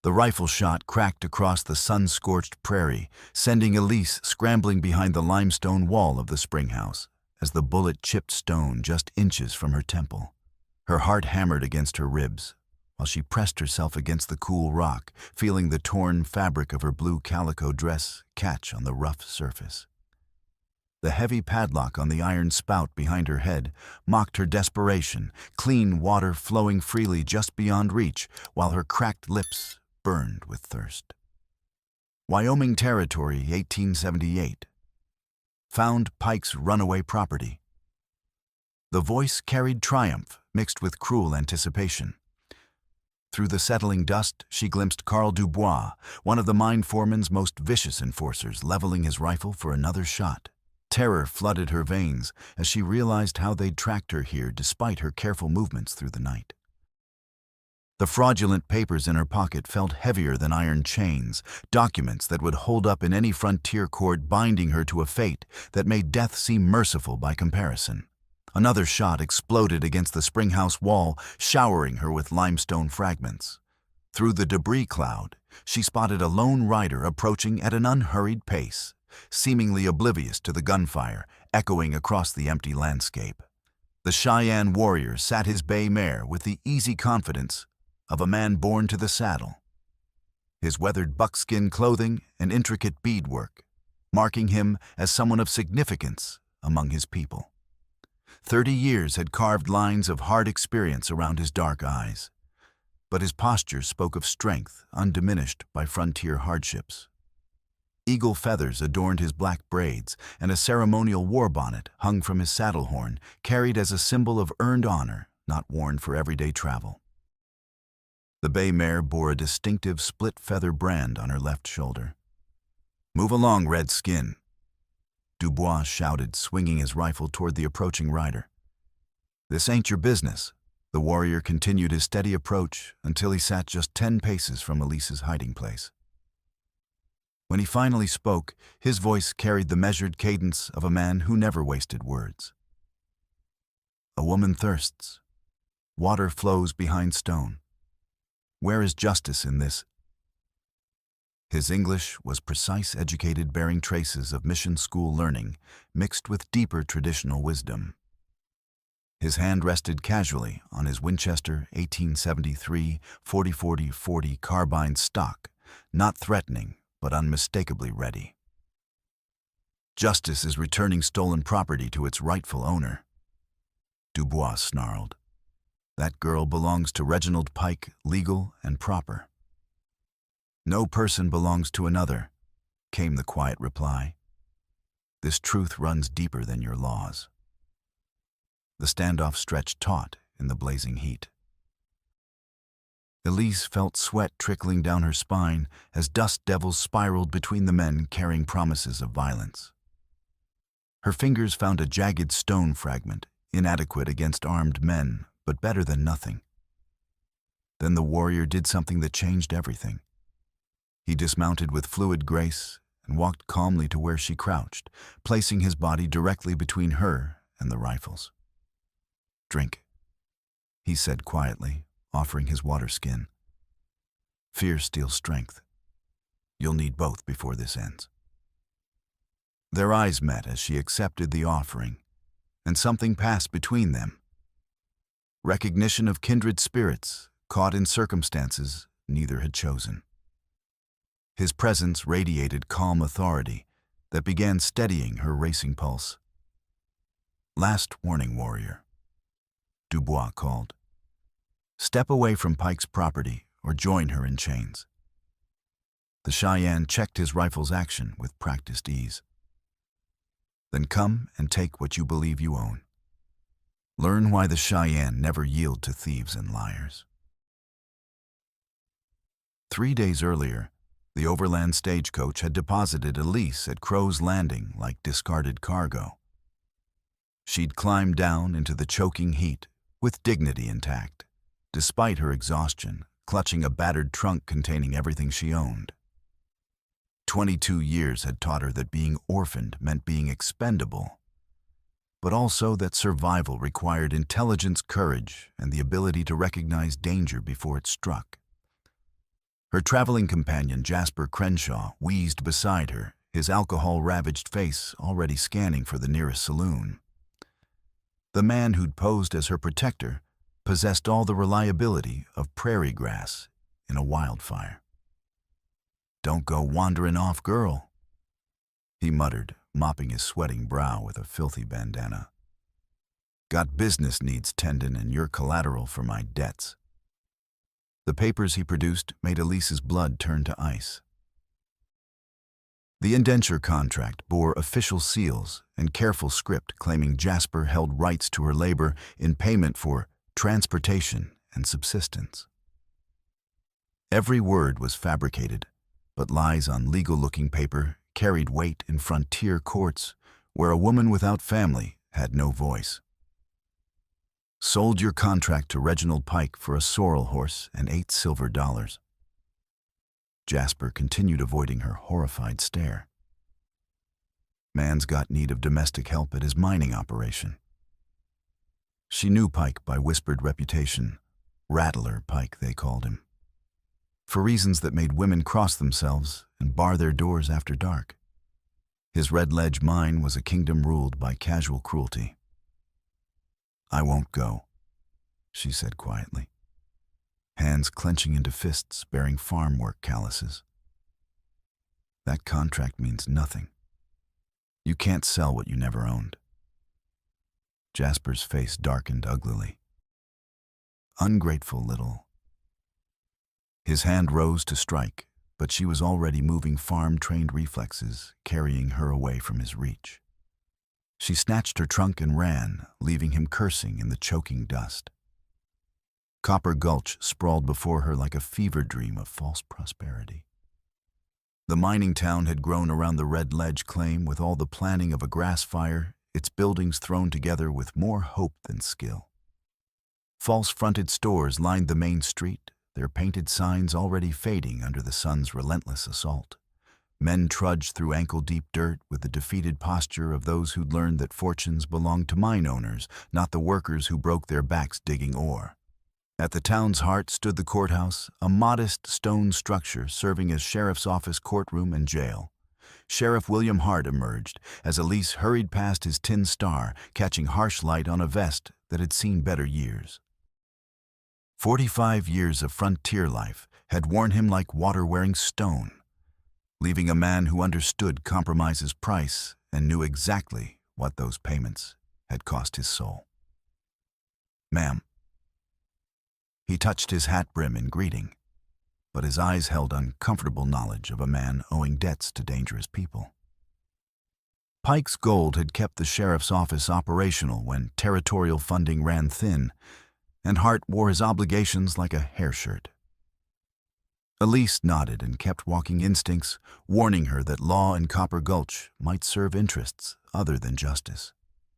The rifle shot cracked across the sun-scorched prairie, sending Elise scrambling behind the limestone wall of the spring house as the bullet chipped stone just inches from her temple. Her heart hammered against her ribs, while she pressed herself against the cool rock, feeling the torn fabric of her blue calico dress catch on the rough surface. The heavy padlock on the iron spout behind her head mocked her desperation, clean water flowing freely just beyond reach, while her cracked lips burned with thirst. Wyoming Territory, 1878. Found Pike's runaway property. The voice carried triumph mixed with cruel anticipation. Through the settling dust, she glimpsed Carl Dubois, one of the mine foreman's most vicious enforcers, leveling his rifle for another shot. Terror flooded her veins as she realized how they'd tracked her here despite her careful movements through the night. The fraudulent papers in her pocket felt heavier than iron chains, documents that would hold up in any frontier court, binding her to a fate that made death seem merciful by comparison. Another shot exploded against the springhouse wall, showering her with limestone fragments. Through the debris cloud, she spotted a lone rider approaching at an unhurried pace, seemingly oblivious to the gunfire echoing across the empty landscape. The Cheyenne warrior sat his bay mare with the easy confidence of a man born to the saddle. His weathered buckskin clothing and intricate beadwork, marking him as someone of significance among his people. 30 years had carved lines of hard experience around his dark eyes, but his posture spoke of strength undiminished by frontier hardships. Eagle feathers adorned his black braids, and a ceremonial war bonnet hung from his saddle horn, carried as a symbol of earned honor, not worn for everyday travel. The bay mare bore a distinctive split-feather brand on her left shoulder. "Move along, Red Skin," Dubois shouted, swinging his rifle toward the approaching rider. "This ain't your business." The warrior continued his steady approach until he sat just 10 paces from Elise's hiding place. When he finally spoke, his voice carried the measured cadence of a man who never wasted words. "A woman thirsts. Water flows behind stone. Where is justice in this?" His English was precise, educated, bearing traces of mission school learning, mixed with deeper traditional wisdom. His hand rested casually on his Winchester 1873 40-40-40 carbine stock, not threatening, but unmistakably ready. "Justice is returning stolen property to its rightful owner," Dubois snarled. "That girl belongs to Reginald Pike, legal and proper." "No person belongs to another," came the quiet reply. "This truth runs deeper than your laws." The standoff stretched taut in the blazing heat. Elise felt sweat trickling down her spine as dust devils spiraled between the men carrying promises of violence. Her fingers found a jagged stone fragment, inadequate against armed men, but better than nothing. Then the warrior did something that changed everything. He dismounted with fluid grace and walked calmly to where she crouched, placing his body directly between her and the rifles. "Drink," he said quietly, offering his water skin. "Fear steals strength. You'll need both before this ends." Their eyes met as she accepted the offering, and something passed between them. Recognition of kindred spirits, caught in circumstances neither had chosen. His presence radiated calm authority that began steadying her racing pulse. "Last warning, warrior," Dubois called. "Step away from Pike's property or join her in chains." The Cheyenne checked his rifle's action with practiced ease. "Then come and take what you believe you own." Learn why the Cheyenne never yield to thieves and liars. 3 days earlier, the overland stagecoach had deposited Elise at Crow's Landing like discarded cargo. She'd climbed down into the choking heat with dignity intact, despite her exhaustion, clutching a battered trunk containing everything she owned. 22 years had taught her that being orphaned meant being expendable, but also that survival required intelligence, courage, and the ability to recognize danger before it struck. Her traveling companion, Jasper Crenshaw, wheezed beside her, his alcohol-ravaged face already scanning for the nearest saloon. The man who'd posed as her protector possessed all the reliability of prairie grass in a wildfire. "Don't go wandering off, girl," he muttered, mopping his sweating brow with a filthy bandana. "Got business needs tending and you're collateral for my debts." The papers he produced made Elise's blood turn to ice. The indenture contract bore official seals and careful script claiming Jasper held rights to her labor in payment for transportation and subsistence. Every word was fabricated, but lies on legal-looking paper carried weight in frontier courts where a woman without family had no voice. "Sold your contract to Reginald Pike for a sorrel horse and $8 silver." Jasper continued avoiding her horrified stare. Man's got need of domestic help at his mining operation. She knew Pike by whispered reputation. Rattler Pike, they called him, for reasons that made women cross themselves and bar their doors after dark. His Red Ledge mine was a kingdom ruled by casual cruelty. "I won't go," she said quietly, hands clenching into fists bearing farm work calluses. "That contract means nothing. You can't sell what you never owned." Jasper's face darkened uglily. "Ungrateful little..." His hand rose to strike, but she was already moving farm-trained reflexes, carrying her away from his reach. She snatched her trunk and ran, leaving him cursing in the choking dust. Copper Gulch sprawled before her like a fever dream of false prosperity. The mining town had grown around the Red Ledge claim with all the planning of a grass fire, its buildings thrown together with more hope than skill. False-fronted stores lined the main street, their painted signs already fading under the sun's relentless assault. Men trudged through ankle-deep dirt with the defeated posture of those who'd learned that fortunes belonged to mine owners, not the workers who broke their backs digging ore. At the town's heart stood the courthouse, a modest stone structure serving as sheriff's office, courtroom, and jail. Sheriff William Hart emerged as Elise hurried past his tin star, catching harsh light on a vest that had seen better years. 45 years of frontier life had worn him like water-wearing stone, leaving a man who understood compromise's price and knew exactly what those payments had cost his soul. "Ma'am." He touched his hat brim in greeting, but his eyes held uncomfortable knowledge of a man owing debts to dangerous people. Pike's Gold had kept the sheriff's office operational when territorial funding ran thin, and Hart wore his obligations like a hair shirt. Elise nodded and kept walking instincts, warning her that law in Copper Gulch might serve interests other than justice.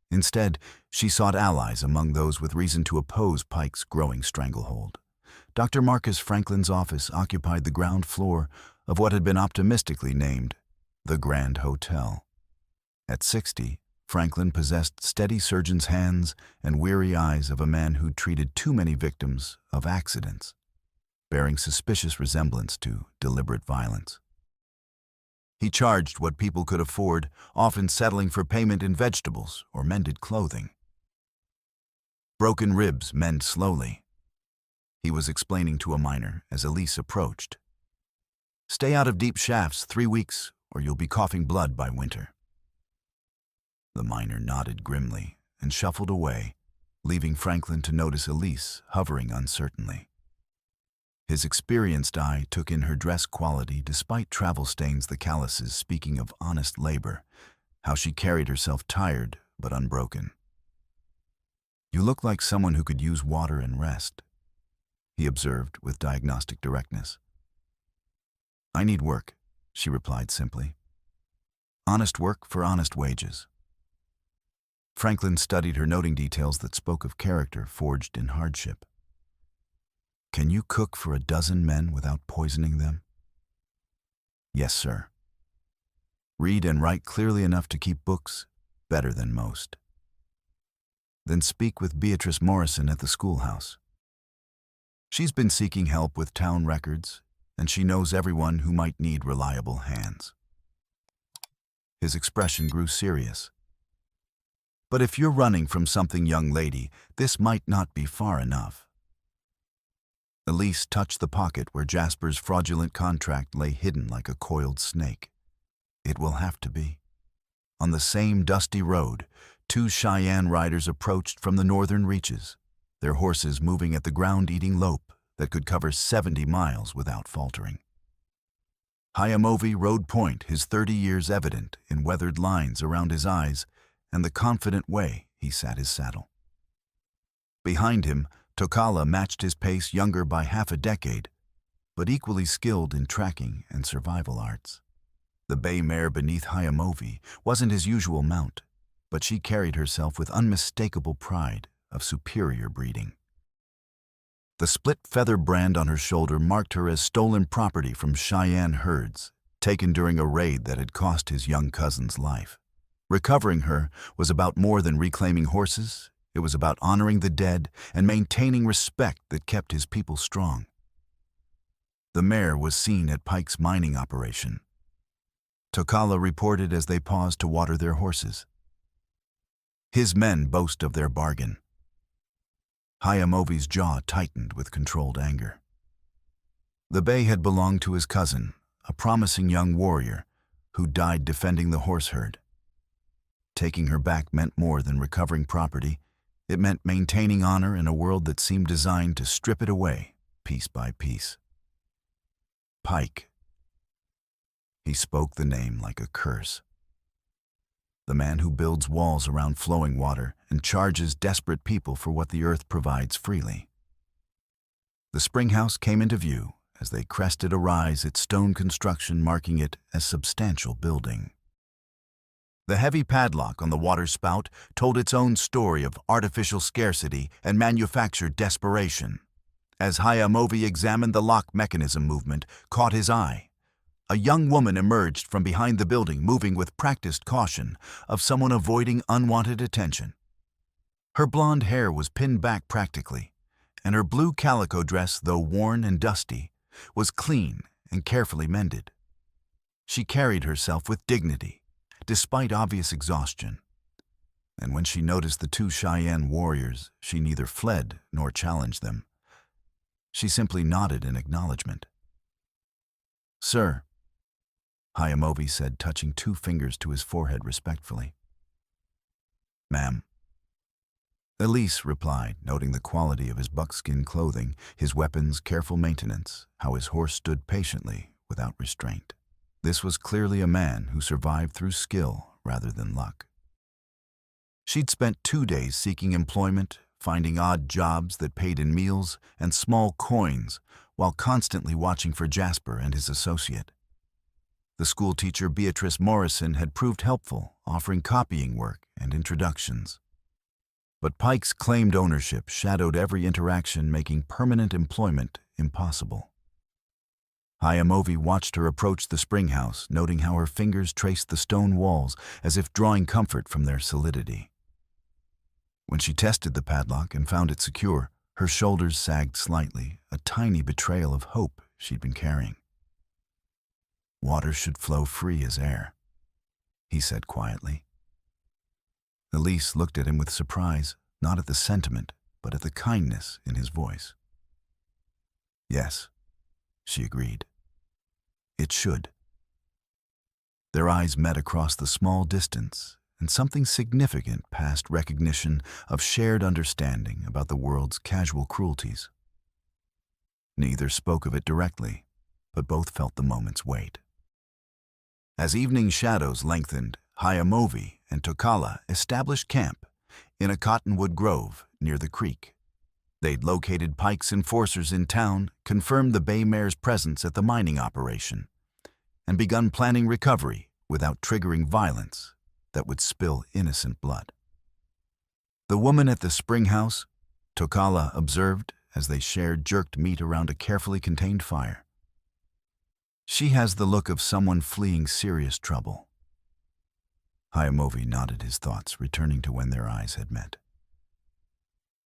Instead, she sought allies among those with reason to oppose Pike's growing stranglehold. Dr. Marcus Franklin's office occupied the ground floor of what had been optimistically named the Grand Hotel. At 60, Franklin possessed steady surgeon's hands and weary eyes of a man who'd treated too many victims of accidents, bearing suspicious resemblance to deliberate violence. He charged what people could afford, often settling for payment in vegetables or mended clothing. "Broken ribs mend slowly," he was explaining to a miner as Elise approached. "Stay out of deep shafts 3 weeks or you'll be coughing blood by winter." The miner nodded grimly and shuffled away, leaving Franklin to notice Elise hovering uncertainly. His experienced eye took in her dress quality despite travel stains, the calluses speaking of honest labor, how she carried herself tired but unbroken. "You look like someone who could use water and rest," he observed with diagnostic directness. "I need work," she replied simply. "Honest work for honest wages." Franklin studied her, noting details that spoke of character forged in hardship. "Can you cook for a dozen men without poisoning them?" "Yes, sir." "Read and write clearly enough to keep books? Better than most." "Then speak with Beatrice Morrison at the schoolhouse. She's been seeking help with town records. and she knows everyone who might need reliable hands. His expression grew serious. But if you're running from something, young lady, this might not be far enough. Elise touched the pocket where Jasper's fraudulent contract lay hidden like a coiled snake. It will have to be. On the same dusty road, two Cheyenne riders approached from the northern reaches, their horses moving at the ground-eating lope that could cover 70 miles without faltering. Hayamovi rode point, his 30 years evident in weathered lines around his eyes and the confident way he sat his saddle. Behind him, Tokala matched his pace, younger by half a decade, but equally skilled in tracking and survival arts. The bay mare beneath Hayamovi wasn't his usual mount, but she carried herself with unmistakable pride of superior breeding. The split feather brand on her shoulder marked her as stolen property from Cheyenne herds, taken during a raid that had cost his young cousin's life. Recovering her was about more than reclaiming horses. It was about honoring the dead and maintaining respect that kept his people strong. The mare was seen at Pike's mining operation. Tokala reported as they paused to water their horses. His men boast of their bargain. Hayamovi's jaw tightened with controlled anger. The bay had belonged to his cousin, a promising young warrior who died defending the horse herd. Taking her back meant more than recovering property. It meant maintaining honor in a world that seemed designed to strip it away, piece by piece. Pike. He spoke the name like a curse. The man who builds walls around flowing water and charges desperate people for what the earth provides freely. The spring house came into view as they crested a rise, its stone construction marking it as substantial building. The heavy padlock on the water spout told its own story of artificial scarcity and manufactured desperation. As Hayamovi examined the lock mechanism, movement caught his eye. A young woman emerged from behind the building, moving with practiced caution of someone avoiding unwanted attention. Her blonde hair was pinned back practically, and her blue calico dress, though worn and dusty, was clean and carefully mended. She carried herself with dignity, despite obvious exhaustion. And when she noticed the two Cheyenne warriors, she neither fled nor challenged them. She simply nodded in acknowledgement. "Sir," Hayamovi said, touching two fingers to his forehead respectfully. "Ma'am." Elise replied, noting the quality of his buckskin clothing, his weapons' careful maintenance, how his horse stood patiently, without restraint. This was clearly a man who survived through skill rather than luck. She'd spent 2 days seeking employment, finding odd jobs that paid in meals and small coins, while constantly watching for Jasper and his associate. The schoolteacher Beatrice Morrison had proved helpful, offering copying work and introductions. But Pike's claimed ownership shadowed every interaction, making permanent employment impossible. Hayamovi watched her approach the spring house, noting how her fingers traced the stone walls as if drawing comfort from their solidity. When she tested the padlock and found it secure, her shoulders sagged slightly, a tiny betrayal of hope she'd been carrying. "Water should flow free as air," he said quietly. Elise looked at him with surprise, not at the sentiment, but at the kindness in his voice. "Yes," she agreed. "It should." Their eyes met across the small distance, and something significant passed recognition of shared understanding about the world's casual cruelties. Neither spoke of it directly, but both felt the moment's weight. As evening shadows lengthened, Hayamovi and Tokala established camp in a cottonwood grove near the creek. They'd located Pike's enforcers in town, confirmed the bay mare's presence at the mining operation, and begun planning recovery without triggering violence that would spill innocent blood. The woman at the spring house, Tokala observed as they shared jerked meat around a carefully contained fire. "She has the look of someone fleeing serious trouble." Hayamovi nodded his thoughts, returning to when their eyes had met.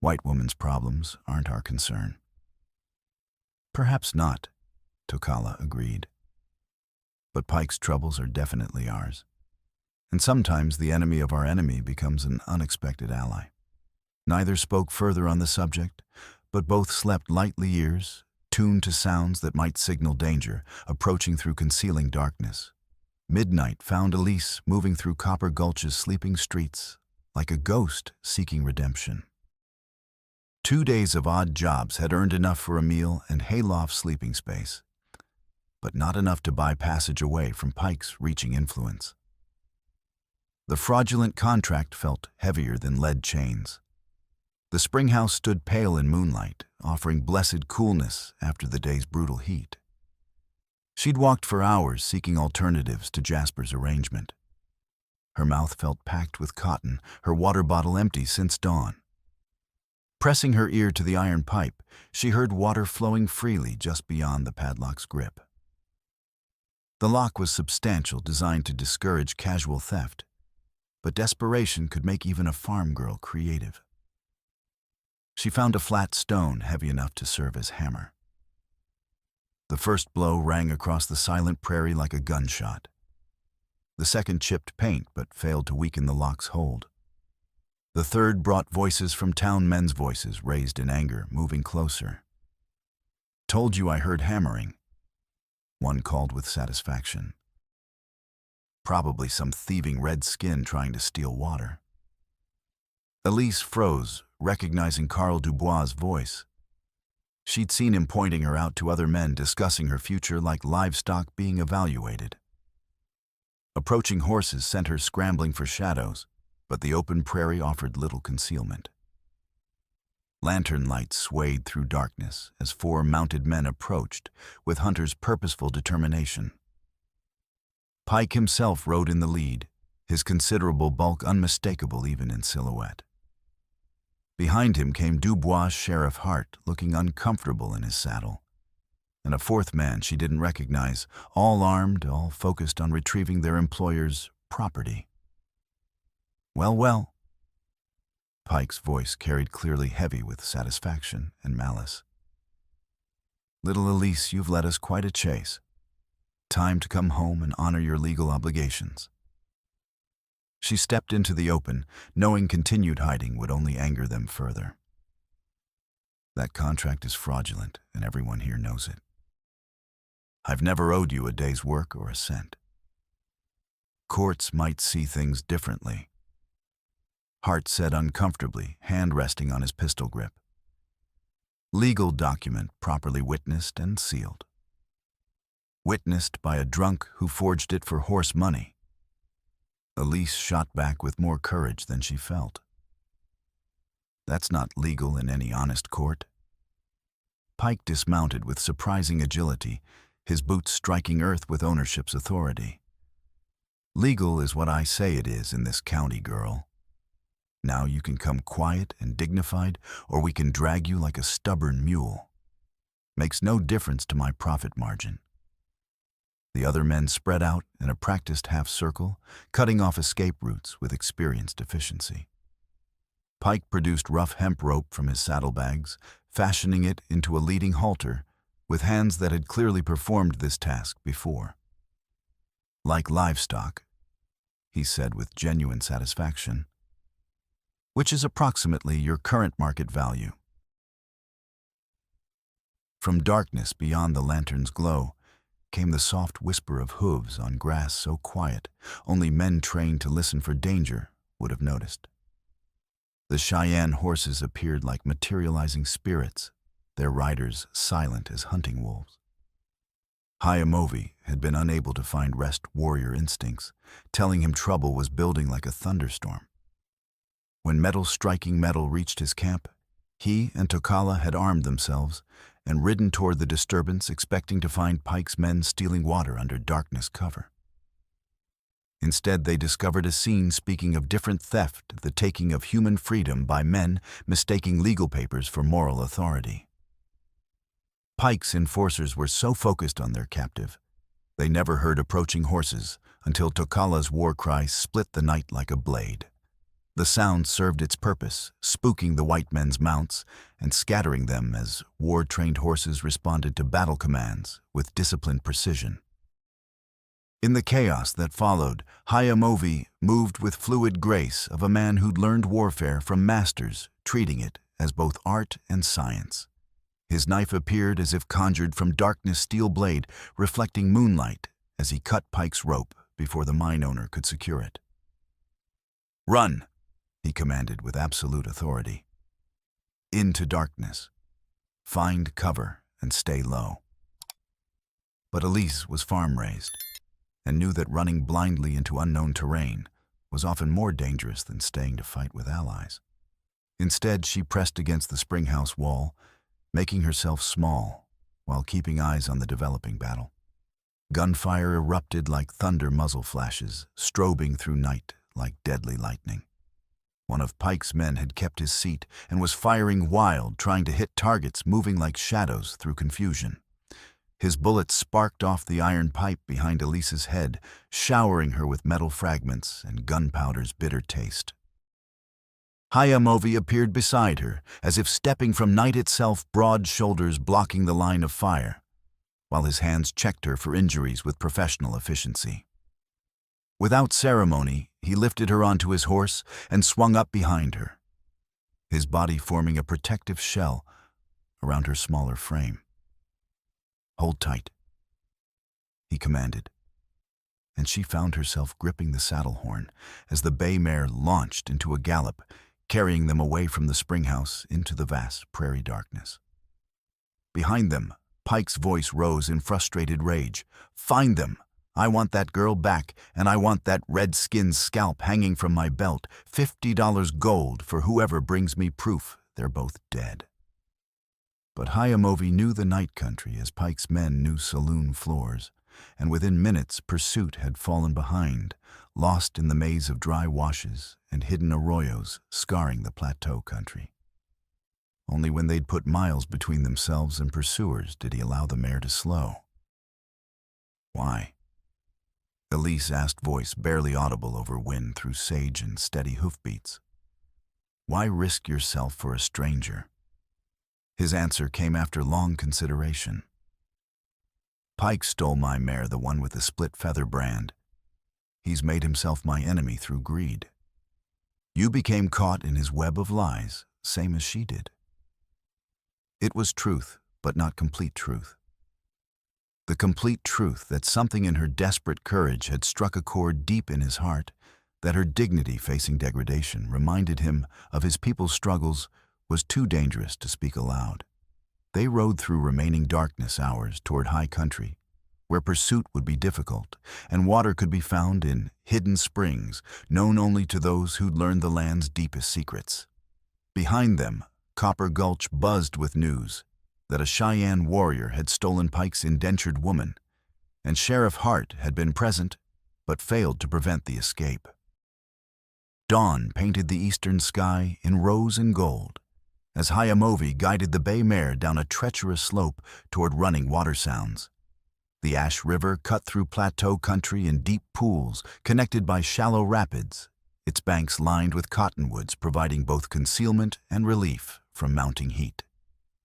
"White woman's problems aren't our concern." "Perhaps not," Tokala agreed. But Pike's troubles are definitely ours. And sometimes the enemy of our enemy becomes an unexpected ally. Neither spoke further on the subject, but both slept lightly ears, tuned to sounds that might signal danger, approaching through concealing darkness. Midnight found Elise moving through Copper Gulch's sleeping streets, like a ghost seeking redemption. 2 days of odd jobs had earned enough for a meal and hayloft sleeping space, but not enough to buy passage away from Pike's reaching influence. The fraudulent contract felt heavier than lead chains. The spring house stood pale in moonlight, offering blessed coolness after the day's brutal heat. She'd walked for hours seeking alternatives to Jasper's arrangement. Her mouth felt packed with cotton, her water bottle empty since dawn. Pressing her ear to the iron pipe, she heard water flowing freely just beyond the padlock's grip. The lock was substantial, designed to discourage casual theft, but desperation could make even a farm girl creative. She found a flat stone heavy enough to serve as hammer. The first blow rang across the silent prairie like a gunshot. The second chipped paint but failed to weaken the lock's hold. The third brought voices from town, men's voices raised in anger, moving closer. "Told you I heard hammering," one called with satisfaction. Probably some thieving red skin trying to steal water. Elise froze, recognizing Carl Dubois' voice. She'd seen him pointing her out to other men discussing her future like livestock being evaluated. Approaching horses sent her scrambling for shadows, but the open prairie offered little concealment. Lantern lights swayed through darkness as 4 mounted men approached, with Hunter's purposeful determination. Pike himself rode in the lead, his considerable bulk unmistakable even in silhouette. Behind him came Dubois' Sheriff Hart, looking uncomfortable in his saddle, and a 4th man she didn't recognize, all armed, all focused on retrieving their employer's property. "Well, well." Pike's voice carried clearly heavy with satisfaction and malice. "Little Elise, you've led us quite a chase. Time to come home and honor your legal obligations." She stepped into the open, knowing continued hiding would only anger them further. "That contract is fraudulent, and everyone here knows it. I've never owed you a day's work or a cent. Courts might see things differently." Hart said uncomfortably, hand resting on his pistol grip. "Legal document properly witnessed and sealed. Witnessed by a drunk who forged it for horse money." Elise shot back with more courage than she felt. "That's not legal in any honest court." Pike dismounted with surprising agility, his boots striking earth with ownership's authority. "Legal is what I say it is in this county, girl. Now you can come quiet and dignified, or we can drag you like a stubborn mule. Makes no difference to my profit margin." The other men spread out in a practiced half-circle, cutting off escape routes with experienced efficiency. Pike produced rough hemp rope from his saddlebags, fashioning it into a leading halter, with hands that had clearly performed this task before. "Like livestock," he said with genuine satisfaction. "Which is approximately your current market value." From darkness beyond the lantern's glow came the soft whisper of hooves on grass so quiet only men trained to listen for danger would have noticed. The Cheyenne horses appeared like materializing spirits, their riders silent as hunting wolves. Hayamovi had been unable to find rest warrior instincts, telling him trouble was building like a thunderstorm. When metal striking metal reached his camp, he and Tokala had armed themselves and ridden toward the disturbance, expecting to find Pike's men stealing water under darkness cover. Instead, they discovered a scene speaking of different theft, the taking of human freedom by men mistaking legal papers for moral authority. Pike's enforcers were so focused on their captive, they never heard approaching horses until Tokala's war cry split the night like a blade. The sound served its purpose, spooking the white men's mounts and scattering them as war-trained horses responded to battle commands with disciplined precision. In the chaos that followed, Hayamovi moved with fluid grace of a man who'd learned warfare from masters, treating it as both art and science. His knife appeared as if conjured from darkness steel blade, reflecting moonlight as he cut Pike's rope before the mine owner could secure it. "Run!" he commanded with absolute authority. "Into darkness. Find cover and stay low." But Elise was farm-raised and knew that running blindly into unknown terrain was often more dangerous than staying to fight with allies. Instead, she pressed against the springhouse wall, making herself small while keeping eyes on the developing battle. Gunfire erupted like thunder muzzle flashes, strobing through night like deadly lightning. One of Pike's men had kept his seat and was firing wild, trying to hit targets moving like shadows through confusion. His bullets sparked off the iron pipe behind Elise's head, showering her with metal fragments and gunpowder's bitter taste. Hayamovi appeared beside her, as if stepping from night itself, broad shoulders blocking the line of fire, while his hands checked her for injuries with professional efficiency. Without ceremony, he lifted her onto his horse and swung up behind her, his body forming a protective shell around her smaller frame. "Hold tight," he commanded, and she found herself gripping the saddle horn as the bay mare launched into a gallop, carrying them away from the springhouse into the vast prairie darkness. Behind them, Pike's voice rose in frustrated rage. "Find them! I want that girl back, and I want that red-skinned scalp hanging from my belt. $50 gold for whoever brings me proof they're both dead." But Hayamovi knew the night country as Pike's men knew saloon floors, and within minutes pursuit had fallen behind, lost in the maze of dry washes and hidden arroyos scarring the plateau country. Only when they'd put miles between themselves and pursuers did he allow the mare to slow. "Why?" Elise asked, voice barely audible over wind through sage and steady hoofbeats. "Why risk yourself for a stranger?" His answer came after long consideration. "Pike stole my mare, the one with the split feather brand. He's made himself my enemy through greed. You became caught in his web of lies, same as she did." It was truth, but not complete truth. The complete truth that something in her desperate courage had struck a chord deep in his heart, that her dignity facing degradation reminded him of his people's struggles, was too dangerous to speak aloud. They rode through remaining darkness hours toward high country, where pursuit would be difficult, and water could be found in hidden springs known only to those who'd learned the land's deepest secrets. Behind them, Copper Gulch buzzed with news that a Cheyenne warrior had stolen Pike's indentured woman, and Sheriff Hart had been present but failed to prevent the escape. Dawn painted the eastern sky in rose and gold, as Hayamovi guided the bay mare down a treacherous slope toward running water sounds. The Ash River cut through plateau country in deep pools connected by shallow rapids, its banks lined with cottonwoods providing both concealment and relief from mounting heat.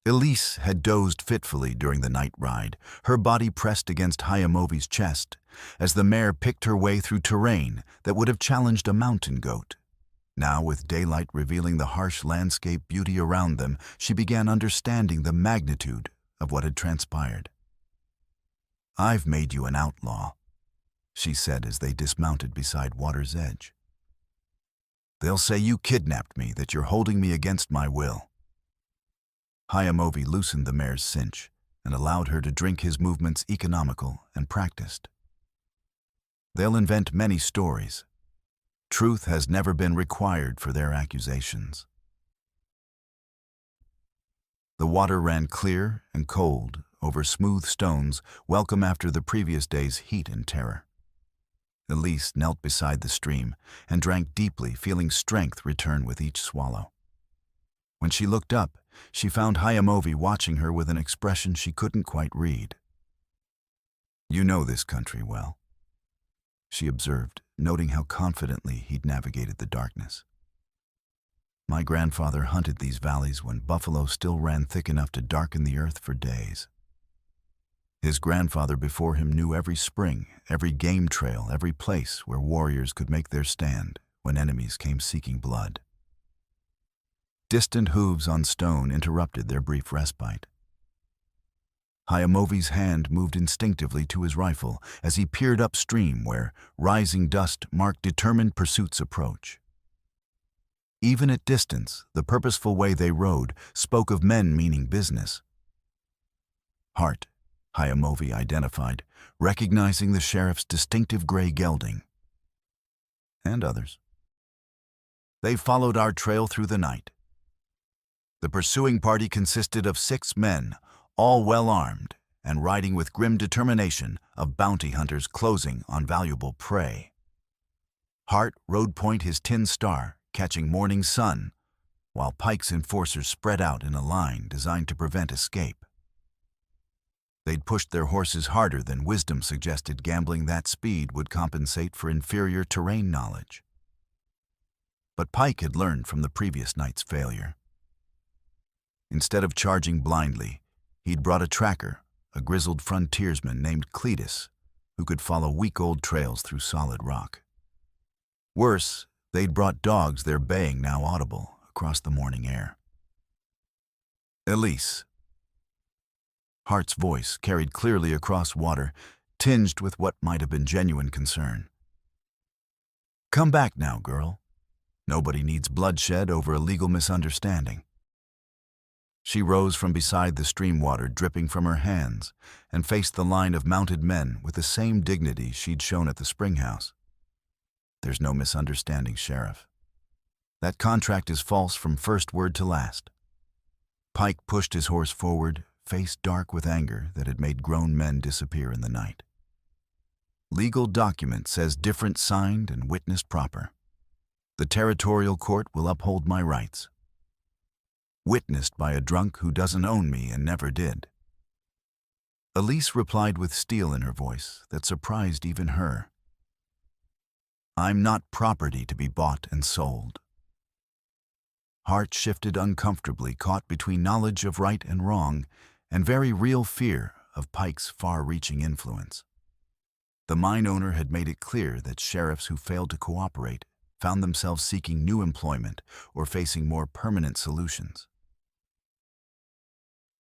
Elise had dozed fitfully during the night ride, her body pressed against Hayamovi's chest, as the mare picked her way through terrain that would have challenged a mountain goat. Now, with daylight revealing the harsh landscape beauty around them, she began understanding the magnitude of what had transpired. "I've made you an outlaw," she said as they dismounted beside water's edge. "They'll say you kidnapped me, that you're holding me against my will." Hayamovi loosened the mare's cinch and allowed her to drink, his movements economical and practiced. "They'll invent many stories. Truth has never been required for their accusations." The water ran clear and cold over smooth stones, welcome after the previous day's heat and terror. Elise knelt beside the stream and drank deeply, feeling strength return with each swallow. When she looked up, she found Hayamovi watching her with an expression she couldn't quite read. "You know this country well," she observed, noting how confidently he'd navigated the darkness. My grandfather hunted these valleys when buffalo still ran thick enough to darken the earth for days. His grandfather before him knew every spring, every game trail, every place where warriors could make their stand when enemies came seeking blood. Distant hooves on stone interrupted their brief respite. Hayamovi's hand moved instinctively to his rifle as he peered upstream where rising dust marked determined pursuit's approach. Even at distance, the purposeful way they rode spoke of men meaning business. Hart, Hayamovi identified, recognizing the sheriff's distinctive gray gelding. And others. They followed our trail through the night. The pursuing party consisted of 6 men, all well armed, and riding with grim determination of bounty hunters closing on valuable prey. Hart rode point his tin star, catching morning sun, while Pike's enforcers spread out in a line designed to prevent escape. They'd pushed their horses harder than wisdom suggested gambling that speed would compensate for inferior terrain knowledge. But Pike had learned from the previous night's failure. Instead of charging blindly, he'd brought a tracker, a grizzled frontiersman named Cletus, who could follow week-old trails through solid rock. Worse, they'd brought dogs, their baying now audible across the morning air. Elise. Hart's voice carried clearly across water, tinged with what might have been genuine concern. Come back now, girl. Nobody needs bloodshed over a legal misunderstanding. She rose from beside the stream water dripping from her hands and faced the line of mounted men with the same dignity she'd shown at the springhouse. There's no misunderstanding, Sheriff. That contract is false from first word to last. Pike pushed his horse forward, face dark with anger that had made grown men disappear in the night. Legal document says different signed and witnessed proper. The territorial court will uphold my rights. Witnessed by a drunk who doesn't own me and never did. Elise replied with steel in her voice that surprised even her. I'm not property to be bought and sold. Hart shifted uncomfortably, caught between knowledge of right and wrong and very real fear of Pike's far-reaching influence. The mine owner had made it clear that sheriffs who failed to cooperate found themselves seeking new employment or facing more permanent solutions.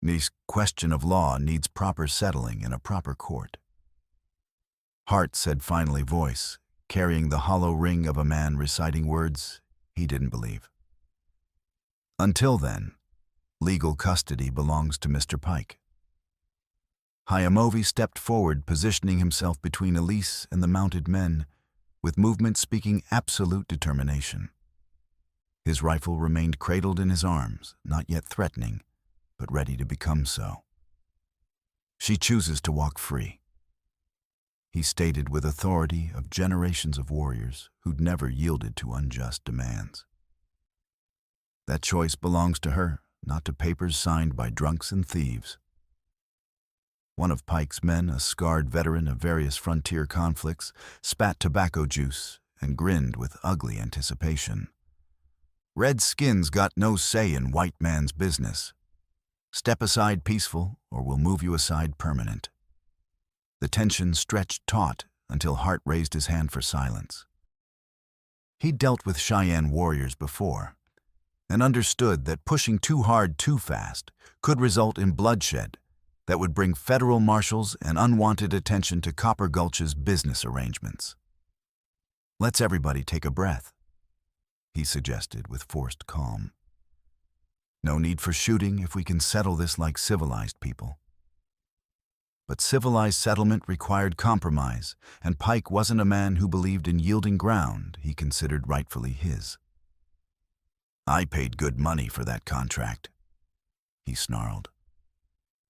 This question of law needs proper settling in a proper court. Hart said finally, voice carrying the hollow ring of a man reciting words he didn't believe. Until then, legal custody belongs to Mr. Pike. Hayamovi stepped forward, positioning himself between Elise and the mounted men, with movement speaking absolute determination. His rifle remained cradled in his arms, not yet threatening, but ready to become so. She chooses to walk free. He stated with authority of generations of warriors who'd never yielded to unjust demands. That choice belongs to her, not to papers signed by drunks and thieves. One of Pike's men, a scarred veteran of various frontier conflicts, spat tobacco juice and grinned with ugly anticipation. Red skins got no say in white man's business. Step aside peaceful, or we'll move you aside permanent. The tension stretched taut until Hart raised his hand for silence. He'd dealt with Cheyenne warriors before, and understood that pushing too hard too fast could result in bloodshed that would bring federal marshals and unwanted attention to Copper Gulch's business arrangements. Let's everybody take a breath, he suggested with forced calm. No need for shooting if we can settle this like civilized people. But civilized settlement required compromise, and Pike wasn't a man who believed in yielding ground he considered rightfully his. I paid good money for that contract, he snarled.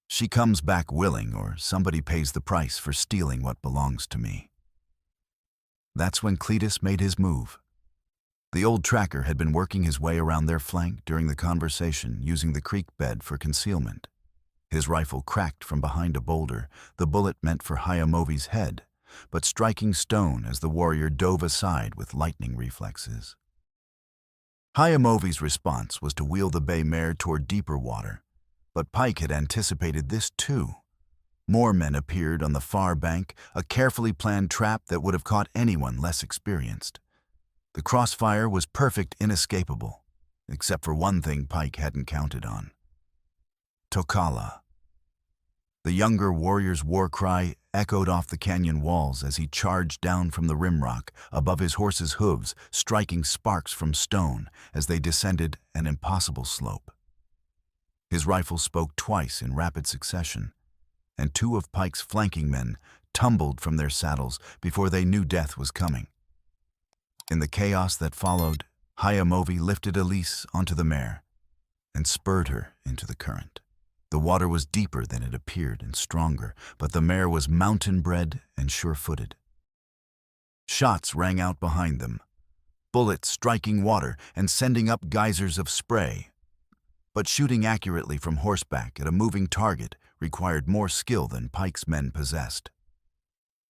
She comes back willing, or somebody pays the price for stealing what belongs to me. That's when Cletus made his move. The old tracker had been working his way around their flank during the conversation, using the creek bed for concealment. His rifle cracked from behind a boulder, the bullet meant for Hayamovi's head, but striking stone as the warrior dove aside with lightning reflexes. Hayamovi's response was to wheel the bay mare toward deeper water, but Pike had anticipated this too. More men appeared on the far bank, a carefully planned trap that would have caught anyone less experienced. The crossfire was perfect, inescapable, except for one thing Pike hadn't counted on. Tokala. The younger warrior's war cry echoed off the canyon walls as he charged down from the rimrock above his horse's hooves, striking sparks from stone as they descended an impossible slope. His rifle spoke twice in rapid succession, and two of Pike's flanking men tumbled from their saddles before they knew death was coming. In the chaos that followed, Hayamovi lifted Elise onto the mare and spurred her into the current. The water was deeper than it appeared and stronger, but the mare was mountain-bred and sure-footed. Shots rang out behind them, bullets striking water and sending up geysers of spray. But shooting accurately from horseback at a moving target required more skill than Pike's men possessed.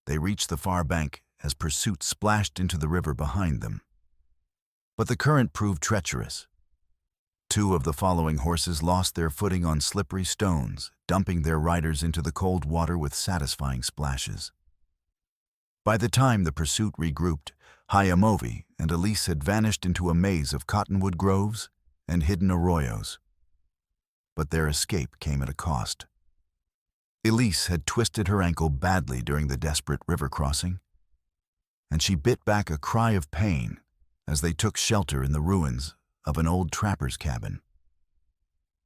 They reached the far bank as pursuit splashed into the river behind them. But the current proved treacherous. Two of the following horses lost their footing on slippery stones, dumping their riders into the cold water with satisfying splashes. By the time the pursuit regrouped, Hayamovi and Elise had vanished into a maze of cottonwood groves and hidden arroyos. But their escape came at a cost. Elise had twisted her ankle badly during the desperate river crossing, and she bit back a cry of pain as they took shelter in the ruins of an old trapper's cabin.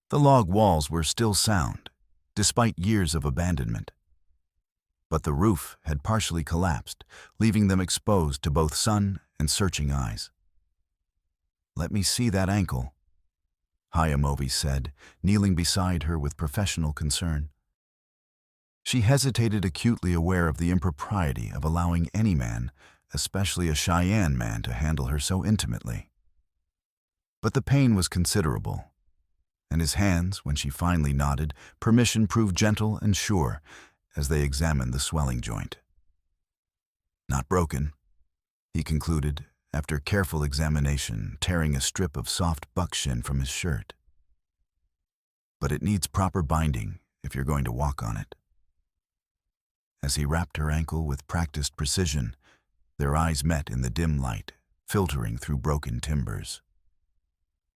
The log walls were still sound, despite years of abandonment. But the roof had partially collapsed, leaving them exposed to both sun and searching eyes. "Let me see that ankle," Hayamovi said, kneeling beside her with professional concern. She hesitated, acutely aware of the impropriety of allowing any man, especially a Cheyenne man, to handle her so intimately. But the pain was considerable, and his hands, when she finally nodded, permission proved gentle and sure as they examined the swelling joint. "Not broken," he concluded, after careful examination, tearing a strip of soft buckskin from his shirt. "But it needs proper binding if you're going to walk on it." As he wrapped her ankle with practiced precision, their eyes met in the dim light, filtering through broken timbers.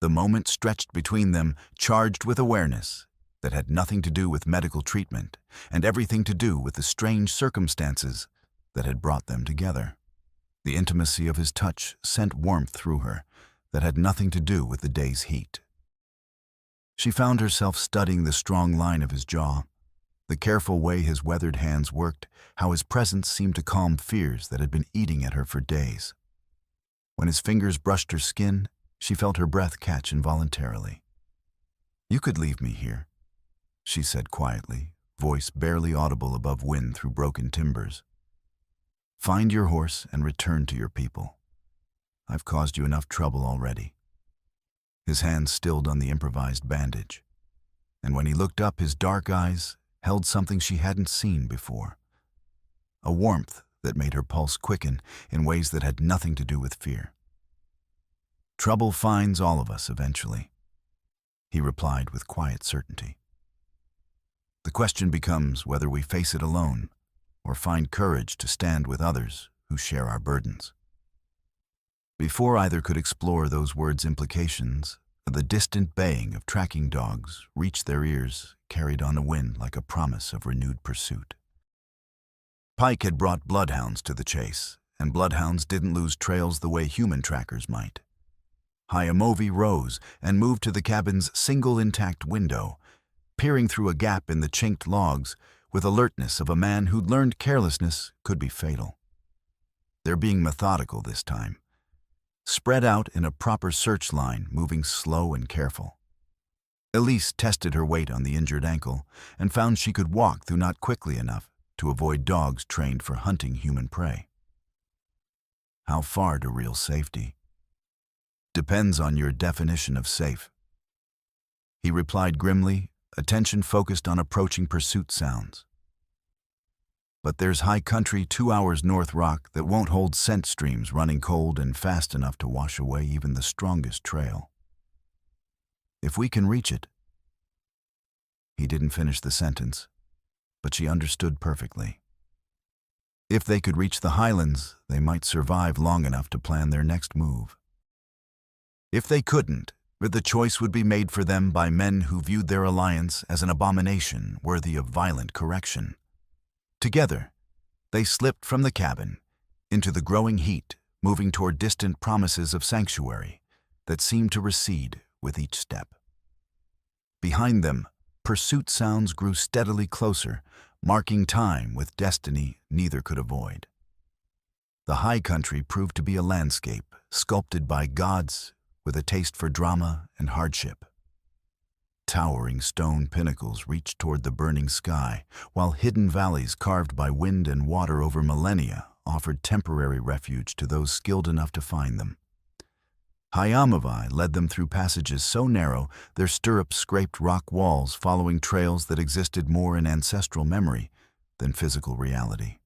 The moment stretched between them, charged with awareness that had nothing to do with medical treatment and everything to do with the strange circumstances that had brought them together. The intimacy of his touch sent warmth through her that had nothing to do with the day's heat. She found herself studying the strong line of his jaw, the careful way his weathered hands worked, how his presence seemed to calm fears that had been eating at her for days. When his fingers brushed her skin, she felt her breath catch involuntarily. "You could leave me here," she said quietly, voice barely audible above wind through broken timbers. "Find your horse and return to your people. I've caused you enough trouble already." His hand stilled on the improvised bandage, and when he looked up, his dark eyes held something she hadn't seen before. A warmth that made her pulse quicken in ways that had nothing to do with fear. "Trouble finds all of us eventually," he replied with quiet certainty. "The question becomes whether we face it alone or find courage to stand with others who share our burdens." Before either could explore those words' implications, the distant baying of tracking dogs reached their ears, carried on a wind like a promise of renewed pursuit. Pike had brought bloodhounds to the chase, and bloodhounds didn't lose trails the way human trackers might. Hayamovi rose and moved to the cabin's single intact window, peering through a gap in the chinked logs with alertness of a man who'd learned carelessness could be fatal. They're being methodical this time, spread out in a proper search line, moving slow and careful. Elise tested her weight on the injured ankle and found she could walk, though not quickly enough, to avoid dogs trained for hunting human prey. How far to real safety? Depends on your definition of safe, he replied grimly, attention focused on approaching pursuit sounds. But there's high country 2 hours north rock that won't hold scent streams running cold and fast enough to wash away even the strongest trail. If we can reach it. He didn't finish the sentence, but she understood perfectly. If they could reach the highlands, they might survive long enough to plan their next move. If they couldn't, the choice would be made for them by men who viewed their alliance as an abomination worthy of violent correction. Together, they slipped from the cabin into the growing heat, moving toward distant promises of sanctuary that seemed to recede with each step. Behind them, pursuit sounds grew steadily closer, marking time with destiny neither could avoid. The high country proved to be a landscape sculpted by gods with a taste for drama and hardship. Towering stone pinnacles reached toward the burning sky, while hidden valleys carved by wind and water over millennia offered temporary refuge to those skilled enough to find them. Hyamavai led them through passages so narrow their stirrups scraped rock walls, following trails that existed more in ancestral memory than physical reality.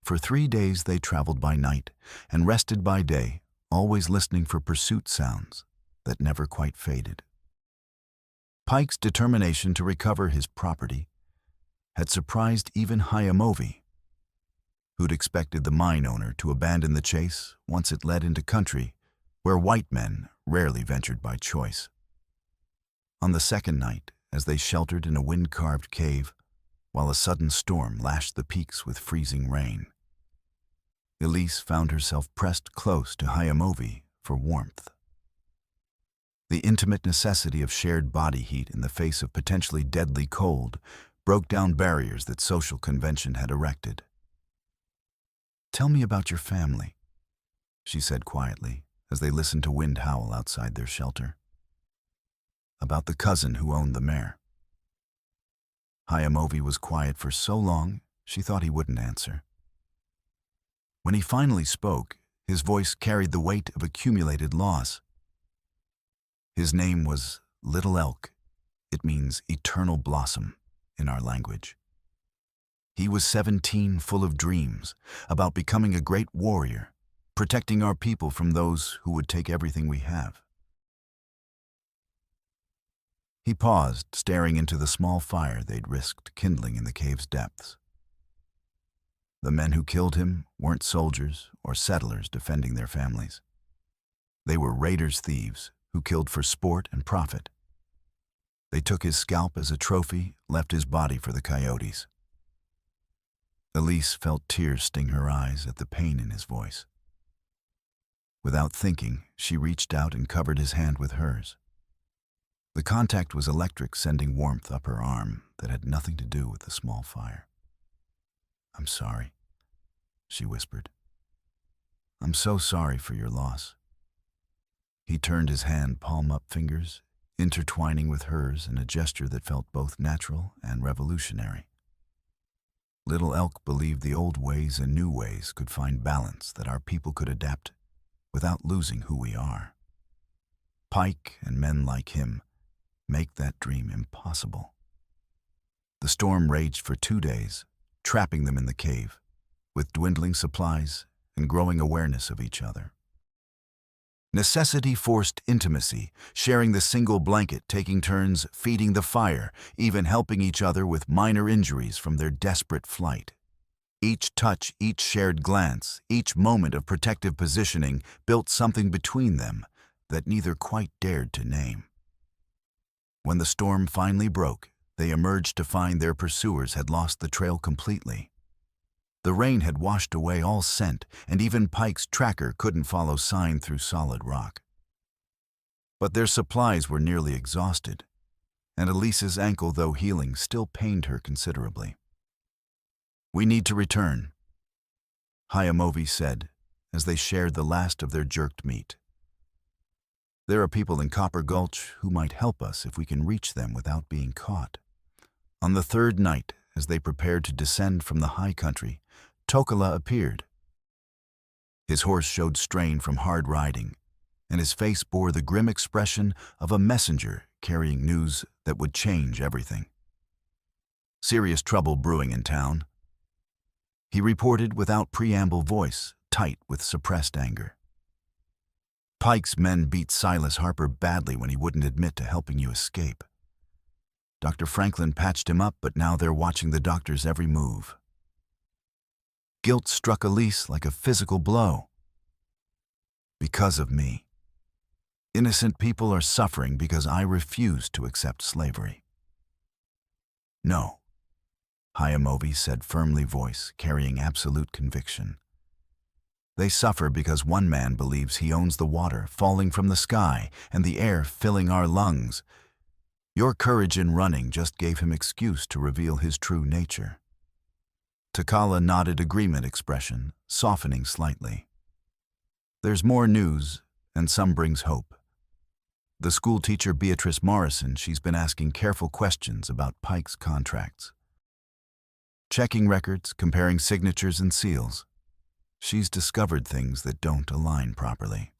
For 3 days they traveled by night and rested by day, always listening for pursuit sounds that never quite faded. Pike's determination to recover his property had surprised even Hyamovi, who'd expected the mine owner to abandon the chase once it led into country where white men rarely ventured by choice. On the second night, as they sheltered in a wind-carved cave, while a sudden storm lashed the peaks with freezing rain, Elise found herself pressed close to Hyamovi for warmth. The intimate necessity of shared body heat in the face of potentially deadly cold broke down barriers that social convention had erected. "Tell me about your family," she said quietly as they listened to wind howl outside their shelter. "About the cousin who owned the mare." Hyamovi was quiet for so long she thought he wouldn't answer. When he finally spoke, his voice carried the weight of accumulated loss. His name was Little Elk. It means eternal blossom in our language. He was 17, full of dreams about becoming a great warrior, protecting our people from those who would take everything we have. He paused, staring into the small fire they'd risked kindling in the cave's depths. The men who killed him weren't soldiers or settlers defending their families. They were raiders, thieves, who killed for sport and profit. They took his scalp as a trophy, left his body for the coyotes. Elise felt tears sting her eyes at the pain in his voice. Without thinking, she reached out and covered his hand with hers. The contact was electric, sending warmth up her arm that had nothing to do with the small fire. "I'm sorry," she whispered. "I'm so sorry for your loss." He turned his hand, palm-up fingers, intertwining with hers in a gesture that felt both natural and revolutionary. Little Elk believed the old ways and new ways could find balance, that our people could adapt without losing who we are. Pike and men like him make that dream impossible. The storm raged for 2 days, trapping them in the cave, with dwindling supplies and growing awareness of each other. Necessity forced intimacy, sharing the single blanket, taking turns feeding the fire, even helping each other with minor injuries from their desperate flight. Each touch, each shared glance, each moment of protective positioning built something between them that neither quite dared to name. When the storm finally broke, they emerged to find their pursuers had lost the trail completely. The rain had washed away all scent, and even Pike's tracker couldn't follow sign through solid rock. But their supplies were nearly exhausted, and Elise's ankle, though healing, still pained her considerably. "We need to return," Hyamovi said as they shared the last of their jerked meat. "There are people in Copper Gulch who might help us if we can reach them without being caught." On the third night, as they prepared to descend from the high country, Tokala appeared. His horse showed strain from hard riding, and his face bore the grim expression of a messenger carrying news that would change everything. "Serious trouble brewing in town." He reported without preamble, voice tight with suppressed anger. Pike's men beat Silas Harper badly when he wouldn't admit to helping you escape. Dr. Franklin patched him up, but now they're watching the doctor's every move. Guilt struck Elise like a physical blow. Because of me. Innocent people are suffering because I refuse to accept slavery. No, Hayamovi said firmly, voice carrying absolute conviction. They suffer because one man believes he owns the water falling from the sky and the air filling our lungs. Your courage in running just gave him excuse to reveal his true nature. Takala nodded agreement, expression softening slightly. There's more news, and some brings hope. The school teacher Beatrice Morrison, she's been asking careful questions about Pike's contracts. Checking records, comparing signatures and seals. She's discovered things that don't align properly.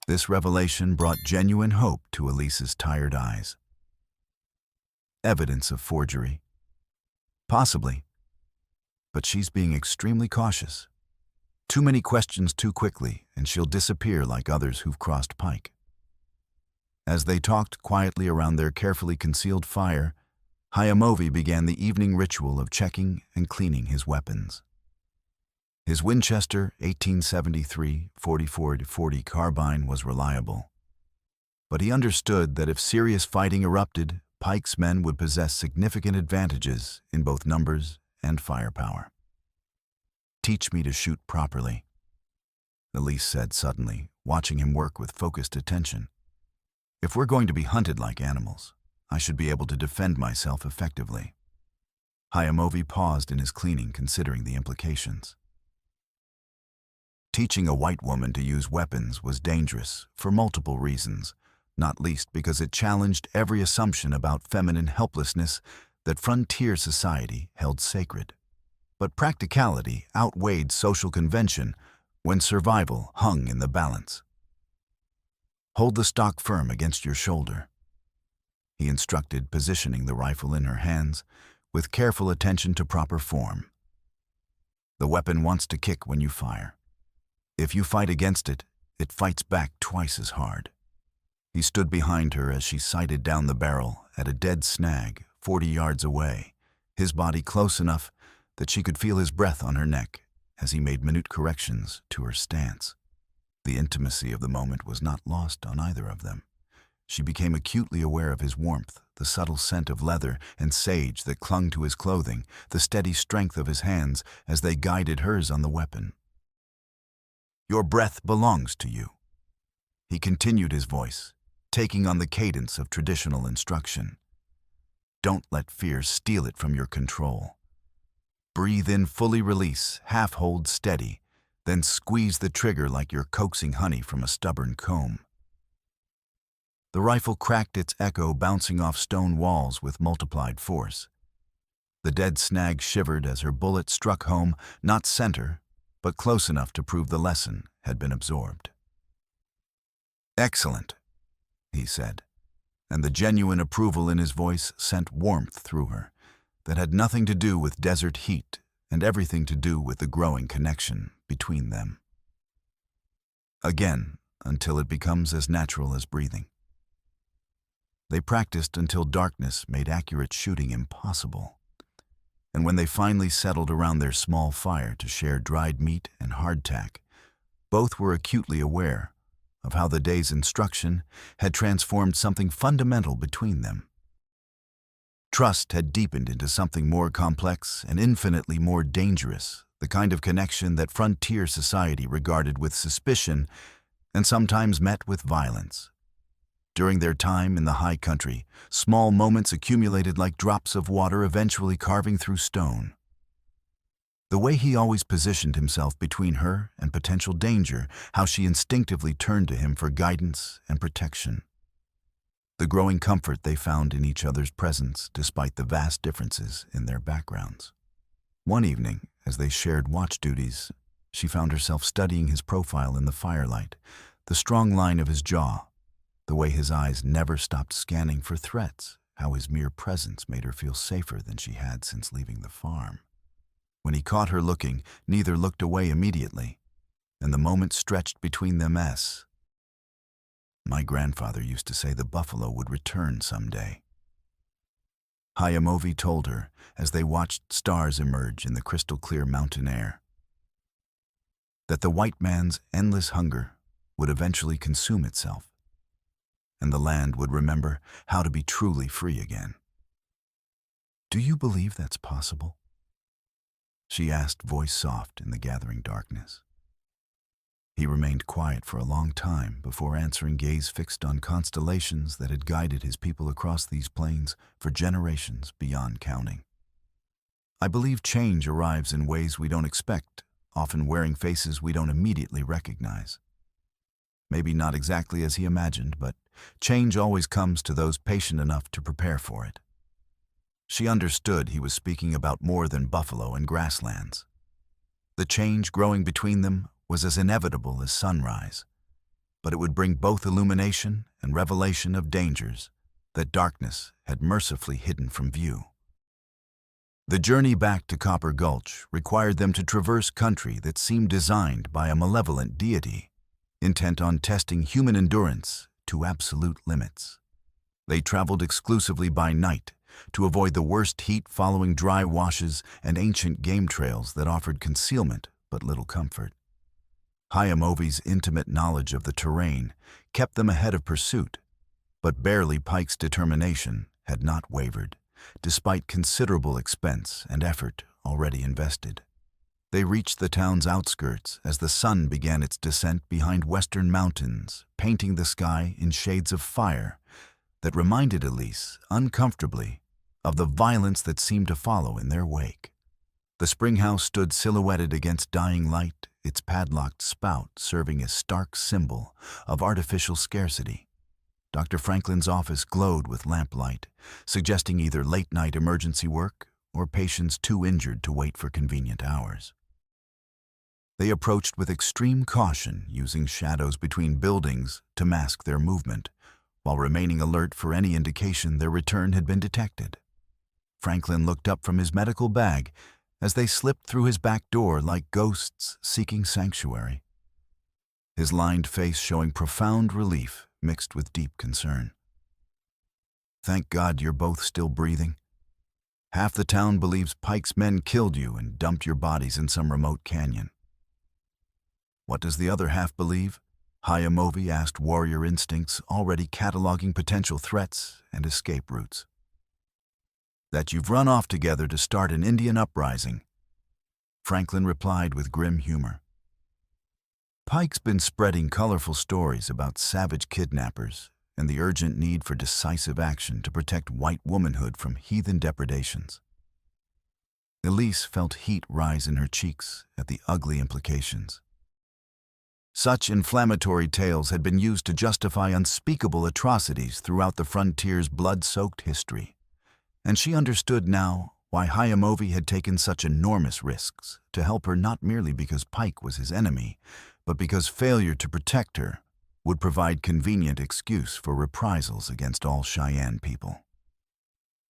This revelation brought genuine hope to Elise's tired eyes. Evidence of forgery? Possibly. But she's being extremely cautious. Too many questions too quickly, and she'll disappear like others who've crossed Pike. As they talked quietly around their carefully concealed fire, Hayamovi began the evening ritual of checking and cleaning his weapons. His Winchester 1873 44-40 carbine was reliable, but he understood that if serious fighting erupted, Pike's men would possess significant advantages in both numbers and firepower. Teach me to shoot properly, Elise said suddenly, watching him work with focused attention. If we're going to be hunted like animals, I should be able to defend myself effectively. Hayamovi paused in his cleaning, considering the implications. Teaching a white woman to use weapons was dangerous for multiple reasons, not least because it challenged every assumption about feminine helplessness that frontier society held sacred. But practicality outweighed social convention when survival hung in the balance. Hold the stock firm against your shoulder, he instructed, positioning the rifle in her hands with careful attention to proper form. The weapon wants to kick when you fire. If you fight against it, it fights back twice as hard. He stood behind her as she sighted down the barrel at a dead snag 40 yards away, his body close enough that she could feel his breath on her neck as he made minute corrections to her stance. The intimacy of the moment was not lost on either of them. She became acutely aware of his warmth, the subtle scent of leather and sage that clung to his clothing, the steady strength of his hands as they guided hers on the weapon. Your breath belongs to you, he continued, his voice taking on the cadence of traditional instruction. Don't let fear steal it from your control. Breathe in, fully release, half hold steady, then squeeze the trigger like you're coaxing honey from a stubborn comb. The rifle cracked, its echo bouncing off stone walls with multiplied force. The dead snag shivered as her bullet struck home, not center, but close enough to prove the lesson had been absorbed. Excellent, he said, and the genuine approval in his voice sent warmth through her that had nothing to do with desert heat and everything to do with the growing connection between them. Again, until it becomes as natural as breathing. They practiced until darkness made accurate shooting impossible. And when they finally settled around their small fire to share dried meat and hardtack, both were acutely aware of how the day's instruction had transformed something fundamental between them. Trust had deepened into something more complex and infinitely more dangerous, the kind of connection that frontier society regarded with suspicion and sometimes met with violence. During their time in the high country, small moments accumulated like drops of water, eventually carving through stone. The way he always positioned himself between her and potential danger, how she instinctively turned to him for guidance and protection. The growing comfort they found in each other's presence despite the vast differences in their backgrounds. One evening, as they shared watch duties, she found herself studying his profile in the firelight, the strong line of his jaw, the way his eyes never stopped scanning for threats, how his mere presence made her feel safer than she had since leaving the farm. When he caught her looking, neither looked away immediately, and the moment stretched between them as, "My grandfather used to say the buffalo would return someday." Hayamovi told her as they watched stars emerge in the crystal-clear mountain air, that the white man's endless hunger would eventually consume itself, and the land would remember how to be truly free again. "Do you believe that's possible?" she asked, voice soft in the gathering darkness. He remained quiet for a long time before answering, gaze fixed on constellations that had guided his people across these plains for generations beyond counting. "I believe change arrives in ways we don't expect, often wearing faces we don't immediately recognize. Maybe not exactly as he imagined, but change always comes to those patient enough to prepare for it." She understood he was speaking about more than buffalo and grasslands. The change growing between them was as inevitable as sunrise, but it would bring both illumination and revelation of dangers that darkness had mercifully hidden from view. The journey back to Copper Gulch required them to traverse country that seemed designed by a malevolent deity, intent on testing human endurance to absolute limits. They traveled exclusively by night to avoid the worst heat following dry washes and ancient game trails that offered concealment but little comfort. Hayamovi's intimate knowledge of the terrain kept them ahead of pursuit, but barely Pike's determination had not wavered, despite considerable expense and effort already invested. They reached the town's outskirts as the sun began its descent behind western mountains, painting the sky in shades of fire that reminded Elise, uncomfortably, of the violence that seemed to follow in their wake. The spring house stood silhouetted against dying light, its padlocked spout serving as stark symbol of artificial scarcity. Dr. Franklin's office glowed with lamplight, suggesting either late-night emergency work or patients too injured to wait for convenient hours. They approached with extreme caution, using shadows between buildings to mask their movement, while remaining alert for any indication their return had been detected. Franklin looked up from his medical bag as they slipped through his back door like ghosts seeking sanctuary, his lined face showing profound relief mixed with deep concern. "Thank God you're both still breathing. Half the town believes Pike's men killed you and dumped your bodies in some remote canyon." "What does the other half believe?" Hayamovi asked, warrior instincts already cataloging potential threats and escape routes. "That you've run off together to start an Indian uprising," Franklin replied with grim humor. "Pike's been spreading colorful stories about savage kidnappers and the urgent need for decisive action to protect white womanhood from heathen depredations." Elise felt heat rise in her cheeks at the ugly implications. Such inflammatory tales had been used to justify unspeakable atrocities throughout the frontier's blood-soaked history, and she understood now why Hayamovi had taken such enormous risks to help her, not merely because Pike was his enemy, but because failure to protect her would provide convenient excuse for reprisals against all Cheyenne people.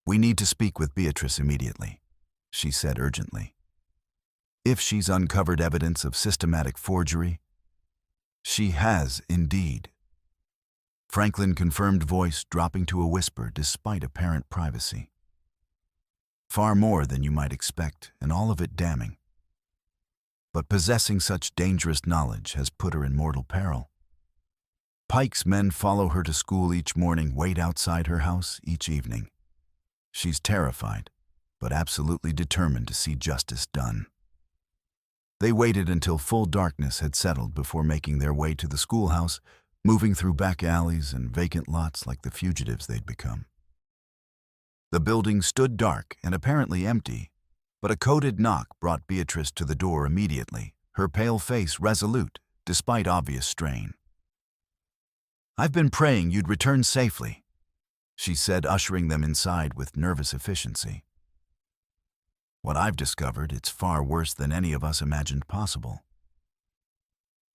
"We need to speak with Beatrice immediately," she said urgently. "If she's uncovered evidence of systematic forgery—" "She has indeed," Franklin confirmed, voice dropping to a whisper despite apparent privacy. "Far more than you might expect, and all of it damning. But possessing such dangerous knowledge has put her in mortal peril. Pike's men follow her to school each morning, wait outside her house each evening. She's terrified, but absolutely determined to see justice done." They waited until full darkness had settled before making their way to the schoolhouse, moving through back alleys and vacant lots like the fugitives they'd become. The building stood dark and apparently empty, but a coded knock brought Beatrice to the door immediately, her pale face resolute despite obvious strain. "I've been praying you'd return safely," she said, ushering them inside with nervous efficiency. "What I've discovered, it's far worse than any of us imagined possible."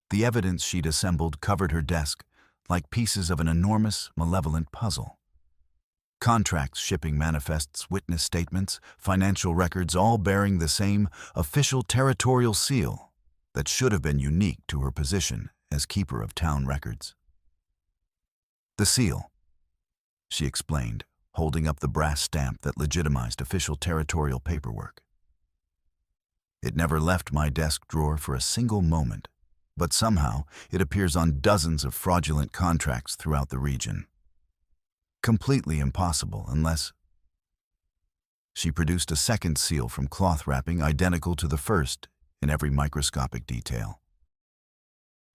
The evidence she'd assembled covered her desk like pieces of an enormous, malevolent puzzle. Contracts, shipping manifests, witness statements, financial records, all bearing the same official territorial seal that should have been unique to her position as keeper of town records. "The seal," she explained, holding up the brass stamp that legitimized official territorial paperwork. "It never left my desk drawer for a single moment, but somehow it appears on dozens of fraudulent contracts throughout the region. Completely impossible unless—" She produced a second seal from cloth wrapping identical to the first in every microscopic detail.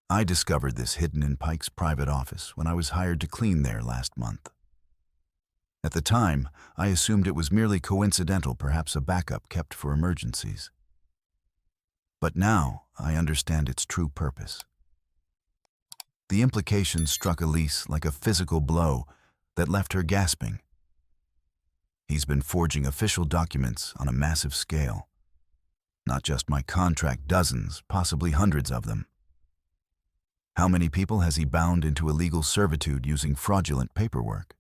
"I discovered this hidden in Pike's private office when I was hired to clean there last month. At the time, I assumed it was merely coincidental, perhaps a backup kept for emergencies. But now I understand its true purpose." The implication struck Elise like a physical blow that left her gasping. He's been forging official documents on a massive scale. Not just my contract, dozens, possibly hundreds of them. How many people has he bound into illegal servitude using fraudulent paperwork?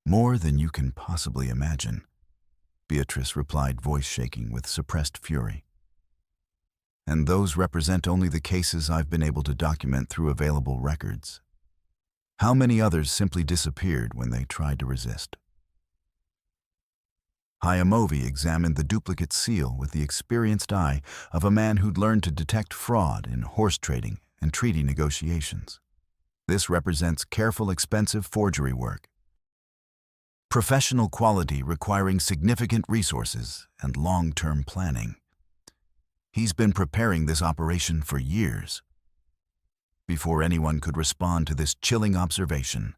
"More than you can possibly imagine," Beatrice replied, voice shaking with suppressed fury. "And those represent only the cases I've been able to document through available records. How many others simply disappeared when they tried to resist?" Hayamovi examined the duplicate seal with the experienced eye of a man who'd learned to detect fraud in horse trading and treaty negotiations. "This represents careful, expensive forgery work. Professional quality requiring significant resources and long-term planning. He's been preparing this operation for years." Before anyone could respond to this chilling observation,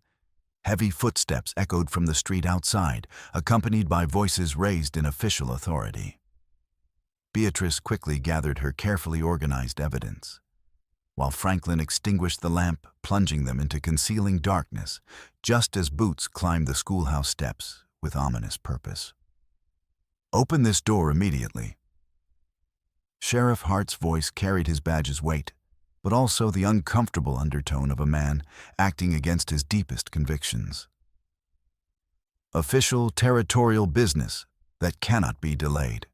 heavy footsteps echoed from the street outside, accompanied by voices raised in official authority. Beatrice quickly gathered her carefully organized evidence, while Franklin extinguished the lamp, plunging them into concealing darkness, just as Boots climbed the schoolhouse steps with ominous purpose. "Open this door immediately." Sheriff Hart's voice carried his badge's weight, but also the uncomfortable undertone of a man acting against his deepest convictions. "Official territorial business that cannot be delayed."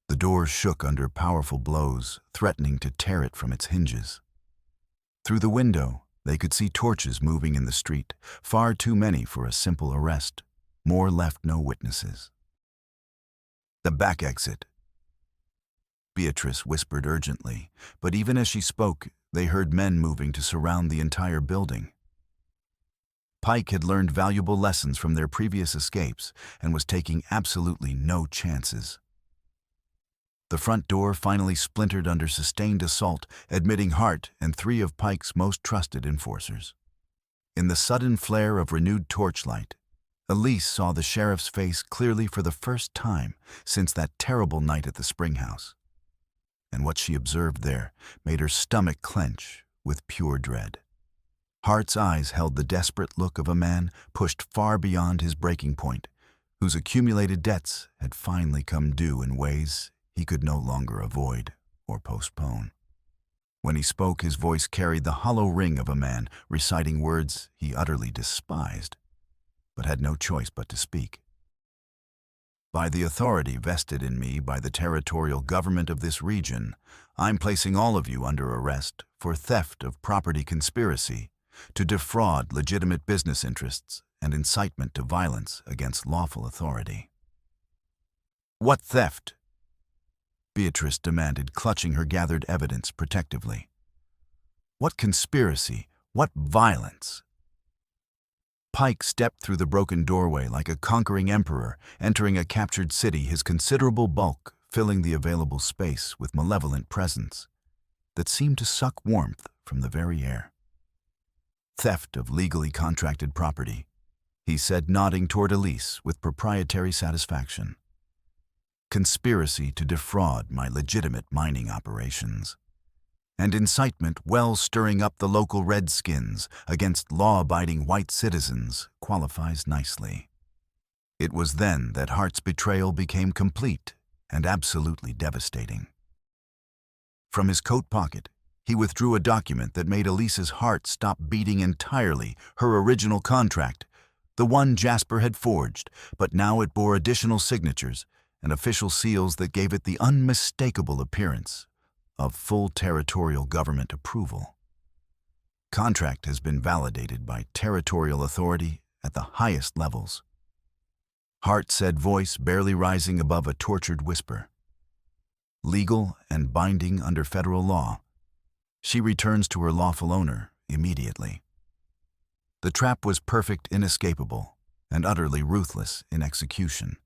The door shook under powerful blows, threatening to tear it from its hinges. Through the window, they could see torches moving in the street, far too many for a simple arrest. More left no witnesses. "The back exit," Beatrice whispered urgently, but even as she spoke, they heard men moving to surround the entire building. Pike had learned valuable lessons from their previous escapes and was taking absolutely no chances. The front door finally splintered under sustained assault, admitting Hart and 3 of Pike's most trusted enforcers. In the sudden flare of renewed torchlight, Elise saw the sheriff's face clearly for the first time since that terrible night at the Springhouse. And what she observed there made her stomach clench with pure dread. Hart's eyes held the desperate look of a man pushed far beyond his breaking point, whose accumulated debts had finally come due in ways he could no longer avoid or postpone. When he spoke, his voice carried the hollow ring of a man reciting words he utterly despised, but had no choice but to speak. "By the authority vested in me by the territorial government of this region, I'm placing all of you under arrest for theft of property, conspiracy to defraud legitimate business interests, and incitement to violence against lawful authority." "What theft?" Beatrice demanded, clutching her gathered evidence protectively. "What conspiracy? What violence?" Pike stepped through the broken doorway like a conquering emperor entering a captured city, his considerable bulk filling the available space with malevolent presence that seemed to suck warmth from the very air. "Theft of legally contracted property," he said, nodding toward Elise with proprietary satisfaction. "Conspiracy to defraud my legitimate mining operations. And incitement, well, stirring up the local redskins against law-abiding white citizens, qualifies nicely." It was then that Hart's betrayal became complete and absolutely devastating. From his coat pocket, he withdrew a document that made Elise's heart stop beating entirely, her original contract the one Jasper had forged, but now it bore additional signatures and official seals that gave it the unmistakable appearance of full territorial government approval. Contract has been validated by territorial authority at the highest levels. Hart said, voice barely rising above a tortured whisper. Legal and binding under federal law. She returns to her lawful owner immediately. The trap was perfect, inescapable, and utterly ruthless in execution.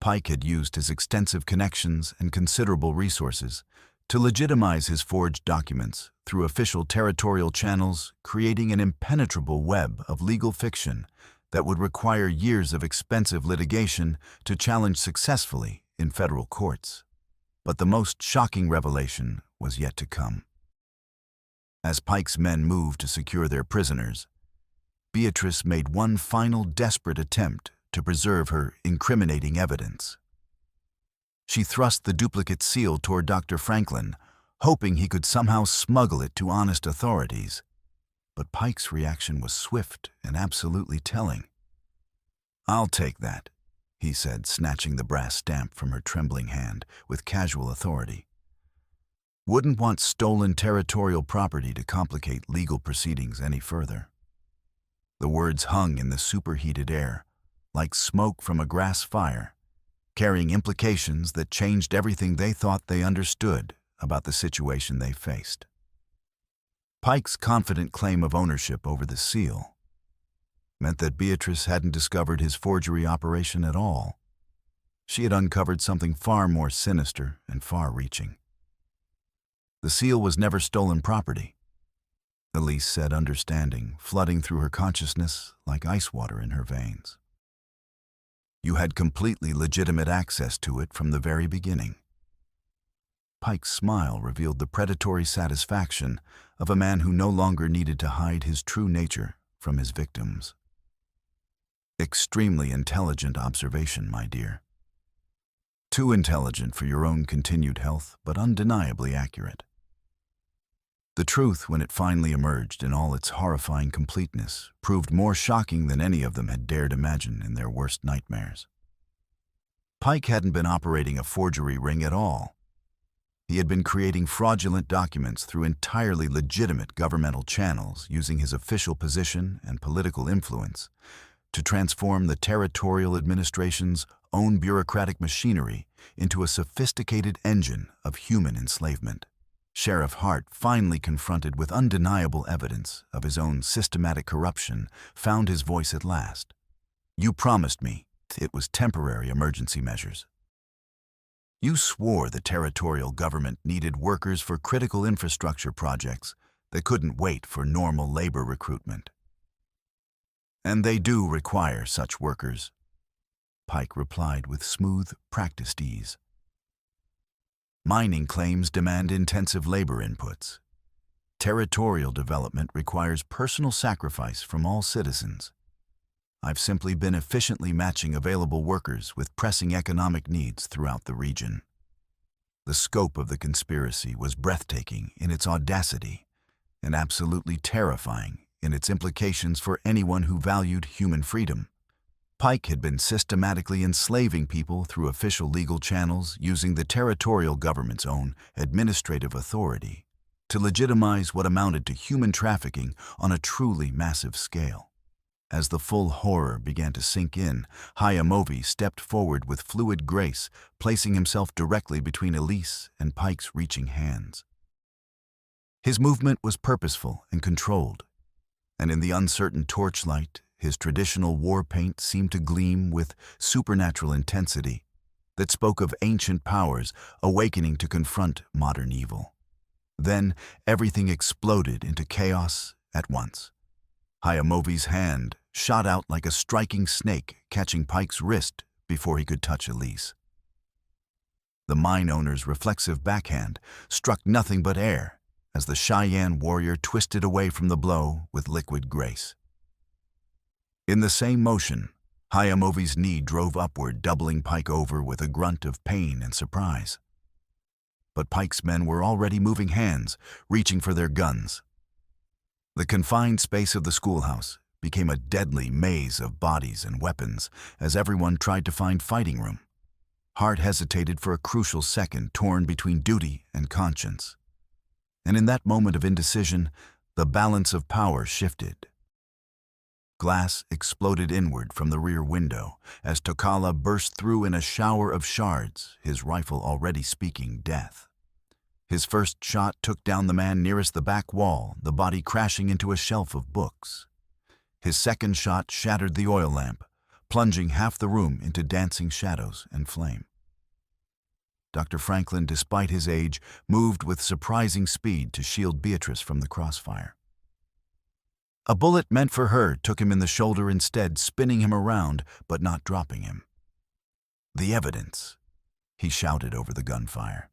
Pike had used his extensive connections and considerable resources to legitimize his forged documents through official territorial channels, creating an impenetrable web of legal fiction that would require years of expensive litigation to challenge successfully in federal courts. But the most shocking revelation was yet to come. As Pike's men moved to secure their prisoners, Beatrice made one final desperate attempt to preserve her incriminating evidence. She thrust the duplicate seal toward Dr. Franklin, hoping he could somehow smuggle it to honest authorities. But Pike's reaction was swift and absolutely telling. "I'll take that," he said, snatching the brass stamp from her trembling hand with casual authority. "Wouldn't want stolen territorial property to complicate legal proceedings any further." The words hung in the superheated air, like smoke from a grass fire, carrying implications that changed everything they thought they understood about the situation they faced. Pike's confident claim of ownership over the seal meant that Beatrice hadn't discovered his forgery operation at all. She had uncovered something far more sinister and far-reaching. The seal was never stolen property, Elise said, understanding, flooding through her consciousness like ice water in her veins. You had completely legitimate access to it from the very beginning. Pike's smile revealed the predatory satisfaction of a man who no longer needed to hide his true nature from his victims. Extremely intelligent observation, my dear. Too intelligent for your own continued health, but undeniably accurate. The truth, when it finally emerged in all its horrifying completeness, proved more shocking than any of them had dared imagine in their worst nightmares. Pike hadn't been operating a forgery ring at all. He had been creating fraudulent documents through entirely legitimate governmental channels, using his official position and political influence to transform the territorial administration's own bureaucratic machinery into a sophisticated engine of human enslavement. Sheriff Hart, finally confronted with undeniable evidence of his own systematic corruption, found his voice at last. You promised me it was temporary emergency measures. You swore the territorial government needed workers for critical infrastructure projects that couldn't wait for normal labor recruitment. And they do require such workers, Pike replied with smooth, practiced ease. Mining claims demand intensive labor inputs. Territorial development requires personal sacrifice from all citizens. I've simply been efficiently matching available workers with pressing economic needs throughout the region. The scope of the conspiracy was breathtaking in its audacity and absolutely terrifying in its implications for anyone who valued human freedom. Pike had been systematically enslaving people through official legal channels, using the territorial government's own administrative authority to legitimize what amounted to human trafficking on a truly massive scale. As the full horror began to sink in, Hayamovi stepped forward with fluid grace, placing himself directly between Elise and Pike's reaching hands. His movement was purposeful and controlled, and in the uncertain torchlight, his traditional war paint seemed to gleam with supernatural intensity that spoke of ancient powers awakening to confront modern evil. Then everything exploded into chaos at once. Hayamovi's hand shot out like a striking snake, catching Pike's wrist before he could touch Elise. The mine owner's reflexive backhand struck nothing but air as the Cheyenne warrior twisted away from the blow with liquid grace. In the same motion, Hayamovi's knee drove upward, doubling Pike over with a grunt of pain and surprise. But Pike's men were already moving hands, reaching for their guns. The confined space of the schoolhouse, became a deadly maze of bodies and weapons as everyone tried to find fighting room. Hart hesitated for a crucial second, torn between duty and conscience. And in that moment of indecision, the balance of power shifted. Glass exploded inward from the rear window as Tokala burst through in a shower of shards, his rifle already speaking death. His first shot took down the man nearest the back wall, the body crashing into a shelf of books. His second shot shattered the oil lamp, plunging half the room into dancing shadows and flame. Dr. Franklin, despite his age, moved with surprising speed to shield Beatrice from the crossfire. A bullet meant for her took him in the shoulder instead, spinning him around but not dropping him. "The evidence," he shouted over the gunfire.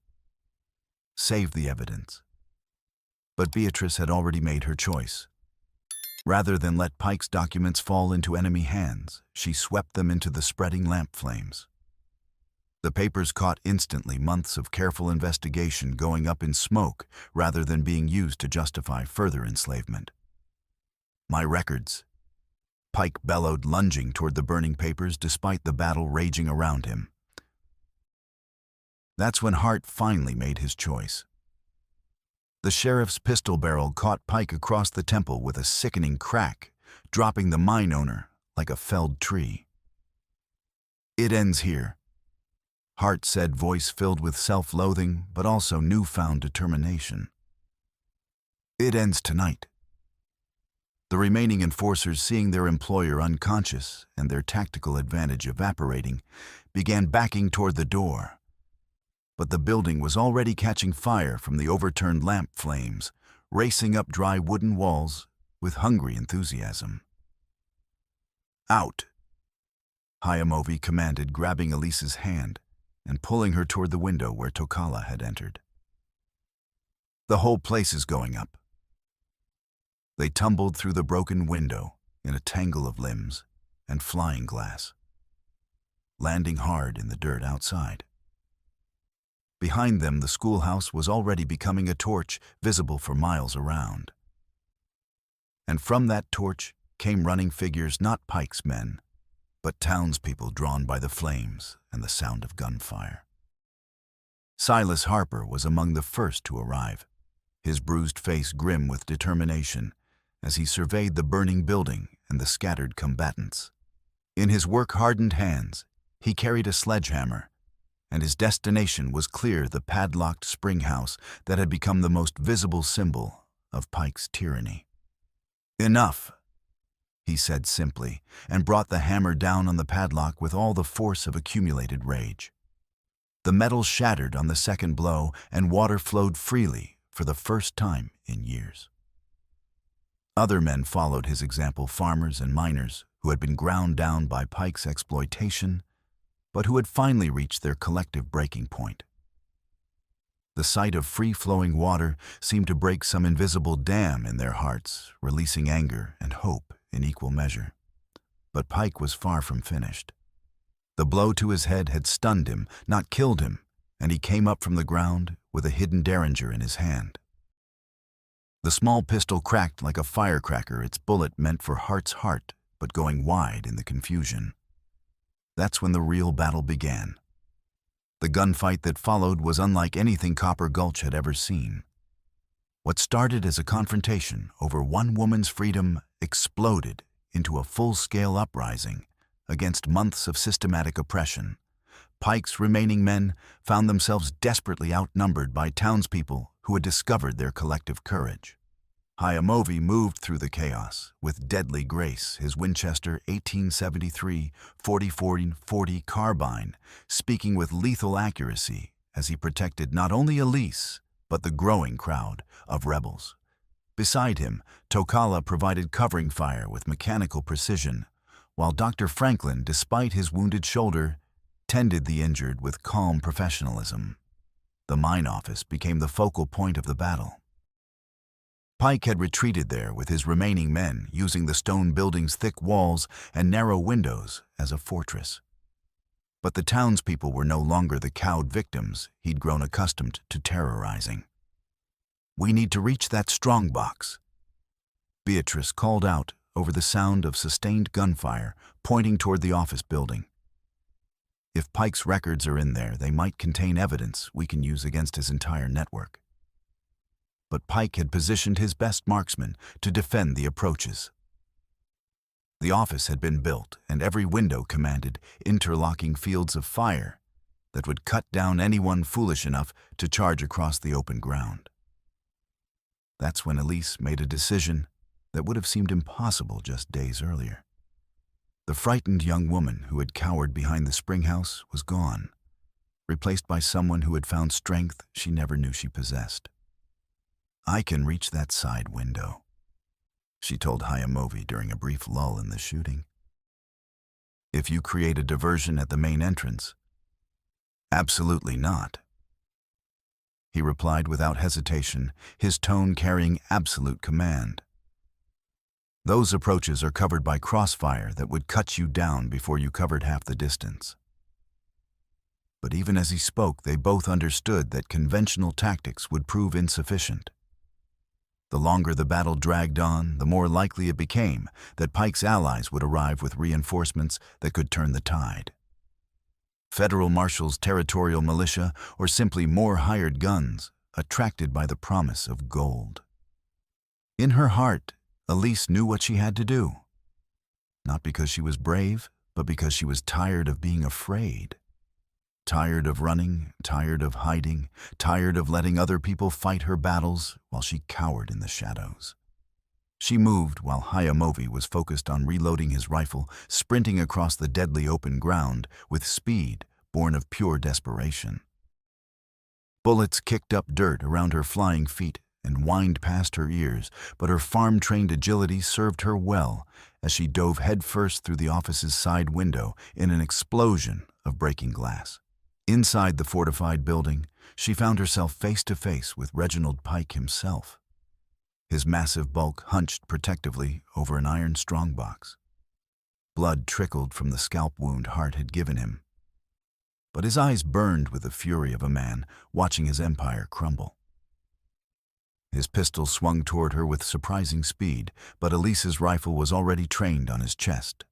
"Save the evidence." But Beatrice had already made her choice. Rather than let Pike's documents fall into enemy hands, she swept them into the spreading lamp flames. The papers caught instantly, months of careful investigation going up in smoke rather than being used to justify further enslavement. "My records," Pike bellowed, lunging toward the burning papers despite the battle raging around him. That's when Hart finally made his choice. The sheriff's pistol barrel caught Pike across the temple with a sickening crack, dropping the mine owner like a felled tree. "It ends here," Hart said, voice filled with self-loathing but also newfound determination. "It ends tonight." The remaining enforcers, seeing their employer unconscious and their tactical advantage evaporating, began backing toward the door. But the building was already catching fire from the overturned lamp flames, racing up dry wooden walls with hungry enthusiasm. "Out," Hayamovi commanded, grabbing Elise's hand and pulling her toward the window where Tokala had entered. "The whole place is going up." They tumbled through the broken window in a tangle of limbs and flying glass, landing hard in the dirt outside. Behind them, the schoolhouse was already becoming a torch visible for miles around. And from that torch came running figures, not Pike's men, but townspeople drawn by the flames and the sound of gunfire. Silas Harper was among the first to arrive, his bruised face grim with determination as he surveyed the burning building and the scattered combatants. In his work-hardened hands, he carried a sledgehammer, and his destination was clear: the padlocked spring house that had become the most visible symbol of Pike's tyranny. "Enough," he said simply, and brought the hammer down on the padlock with all the force of accumulated rage. The metal shattered on the second blow, and water flowed freely for the first time in years. Other men followed his example, farmers and miners who had been ground down by Pike's exploitation, but who had finally reached their collective breaking point. The sight of free-flowing water seemed to break some invisible dam in their hearts, releasing anger and hope in equal measure. But Pike was far from finished. The blow to his head had stunned him, not killed him, and he came up from the ground with a hidden derringer in his hand. The small pistol cracked like a firecracker, its bullet meant for Hart's heart, but going wide in the confusion. That's when the real battle began. The gunfight that followed was unlike anything Copper Gulch had ever seen. What started as a confrontation over one woman's freedom exploded into a full-scale uprising against months of systematic oppression. Pike's remaining men found themselves desperately outnumbered by townspeople who had discovered their collective courage. Hayamovi moved through the chaos with deadly grace, his Winchester 1873 40-40 carbine speaking with lethal accuracy as he protected not only Elise, but the growing crowd of rebels. Beside him, Tokala provided covering fire with mechanical precision, while Dr. Franklin, despite his wounded shoulder, tended the injured with calm professionalism. The mine office became the focal point of the battle. Pike had retreated there with his remaining men, using the stone building's thick walls and narrow windows as a fortress. But the townspeople were no longer the cowed victims he'd grown accustomed to terrorizing. "We need to reach that strongbox," Beatrice called out over the sound of sustained gunfire pointing toward the office building. If Pike's records are in there, they might contain evidence we can use against his entire network. But Pike had positioned his best marksmen to defend the approaches. The office had been built, and every window commanded interlocking fields of fire that would cut down anyone foolish enough to charge across the open ground. That's when Elise made a decision that would have seemed impossible just days earlier. The frightened young woman who had cowered behind the spring house was gone, replaced by someone who had found strength she never knew she possessed. "I can reach that side window," she told Hayamovi during a brief lull in the shooting. "If you create a diversion at the main entrance." "Absolutely not," he replied without hesitation, his tone carrying absolute command. "Those approaches are covered by crossfire that would cut you down before you covered half the distance." But even as he spoke, they both understood that conventional tactics would prove insufficient. The longer the battle dragged on, the more likely it became that Pike's allies would arrive with reinforcements that could turn the tide. Federal marshals, territorial militia, or simply more hired guns, attracted by the promise of gold. In her heart, Elise knew what she had to do. Not because she was brave, but because she was tired of being afraid. Tired of running, tired of hiding, tired of letting other people fight her battles while she cowered in the shadows. She moved while Hayamovi was focused on reloading his rifle, sprinting across the deadly open ground with speed born of pure desperation. Bullets kicked up dirt around her flying feet and whined past her ears, but her farm-trained agility served her well as she dove headfirst through the office's side window in an explosion of breaking glass. Inside the fortified building, she found herself face to face with Reginald Pike himself, his massive bulk hunched protectively over an iron strongbox. Blood trickled from the scalp wound Hart had given him, but his eyes burned with the fury of a man watching his empire crumble. His pistol swung toward her with surprising speed, but Elise's rifle was already trained on his chest.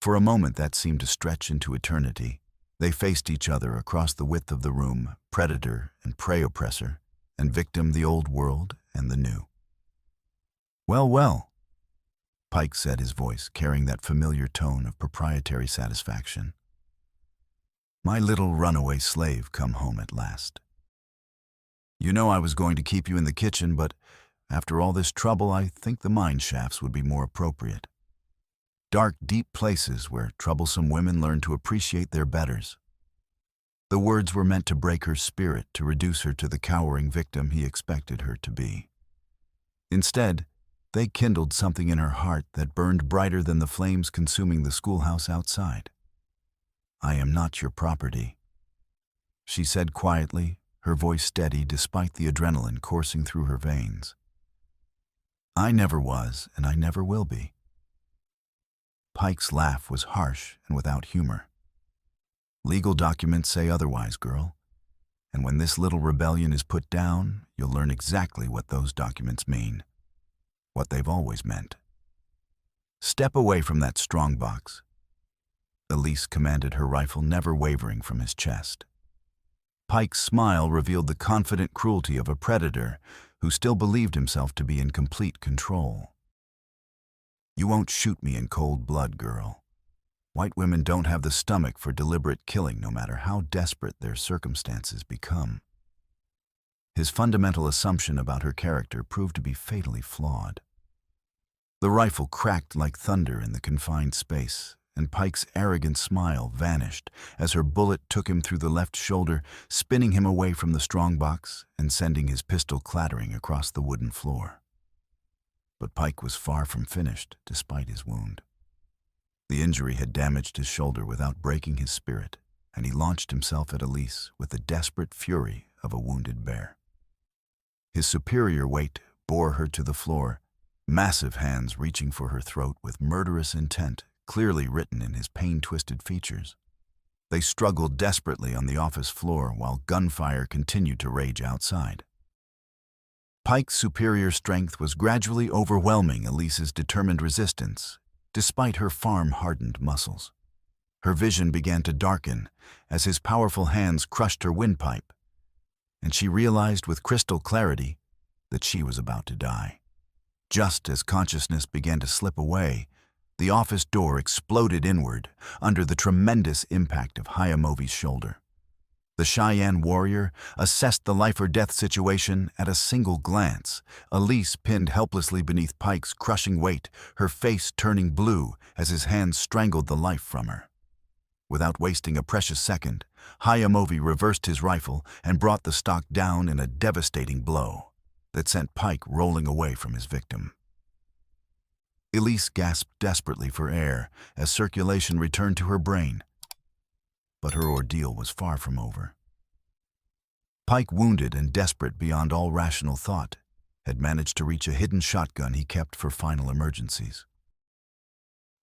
For a moment that seemed to stretch into eternity. They faced each other across the width of the room, predator and prey oppressor, and victim the old world and the new. "Well, well," Pike said, his voice carrying that familiar tone of proprietary satisfaction. "My little runaway slave come home at last. You know I was going to keep you in the kitchen, but after all this trouble, I think the mine shafts would be more appropriate. Dark, deep places where troublesome women learn to appreciate their betters." The words were meant to break her spirit, to reduce her to the cowering victim he expected her to be. Instead, they kindled something in her heart that burned brighter than the flames consuming the schoolhouse outside. "I am not your property," she said quietly, her voice steady despite the adrenaline coursing through her veins. "I never was, and I never will be." Pike's laugh was harsh and without humor. "Legal documents say otherwise, girl. And when this little rebellion is put down, you'll learn exactly what those documents mean. What they've always meant. Step away from that strongbox." Elise commanded, her rifle never wavering from his chest. Pike's smile revealed the confident cruelty of a predator who still believed himself to be in complete control. "You won't shoot me in cold blood, girl. White women don't have the stomach for deliberate killing, no matter how desperate their circumstances become." His fundamental assumption about her character proved to be fatally flawed. The rifle cracked like thunder in the confined space, and Pike's arrogant smile vanished as her bullet took him through the left shoulder, spinning him away from the strongbox and sending his pistol clattering across the wooden floor. But Pike was far from finished, despite his wound. The injury had damaged his shoulder without breaking his spirit, and he launched himself at Elise with the desperate fury of a wounded bear. His superior weight bore her to the floor, massive hands reaching for her throat with murderous intent clearly written in his pain-twisted features. They struggled desperately on the office floor while gunfire continued to rage outside. Pike's superior strength was gradually overwhelming Elise's determined resistance, despite her farm-hardened muscles. Her vision began to darken as his powerful hands crushed her windpipe, and she realized with crystal clarity that she was about to die. Just as consciousness began to slip away, the office door exploded inward under the tremendous impact of Hayamovi's shoulder. The Cheyenne warrior assessed the life-or-death situation at a single glance. Elise pinned helplessly beneath Pike's crushing weight, her face turning blue as his hands strangled the life from her. Without wasting a precious second, Hayamovi reversed his rifle and brought the stock down in a devastating blow that sent Pike rolling away from his victim. Elise gasped desperately for air as circulation returned to her brain. But her ordeal was far from over. Pike, wounded and desperate beyond all rational thought, had managed to reach a hidden shotgun he kept for final emergencies.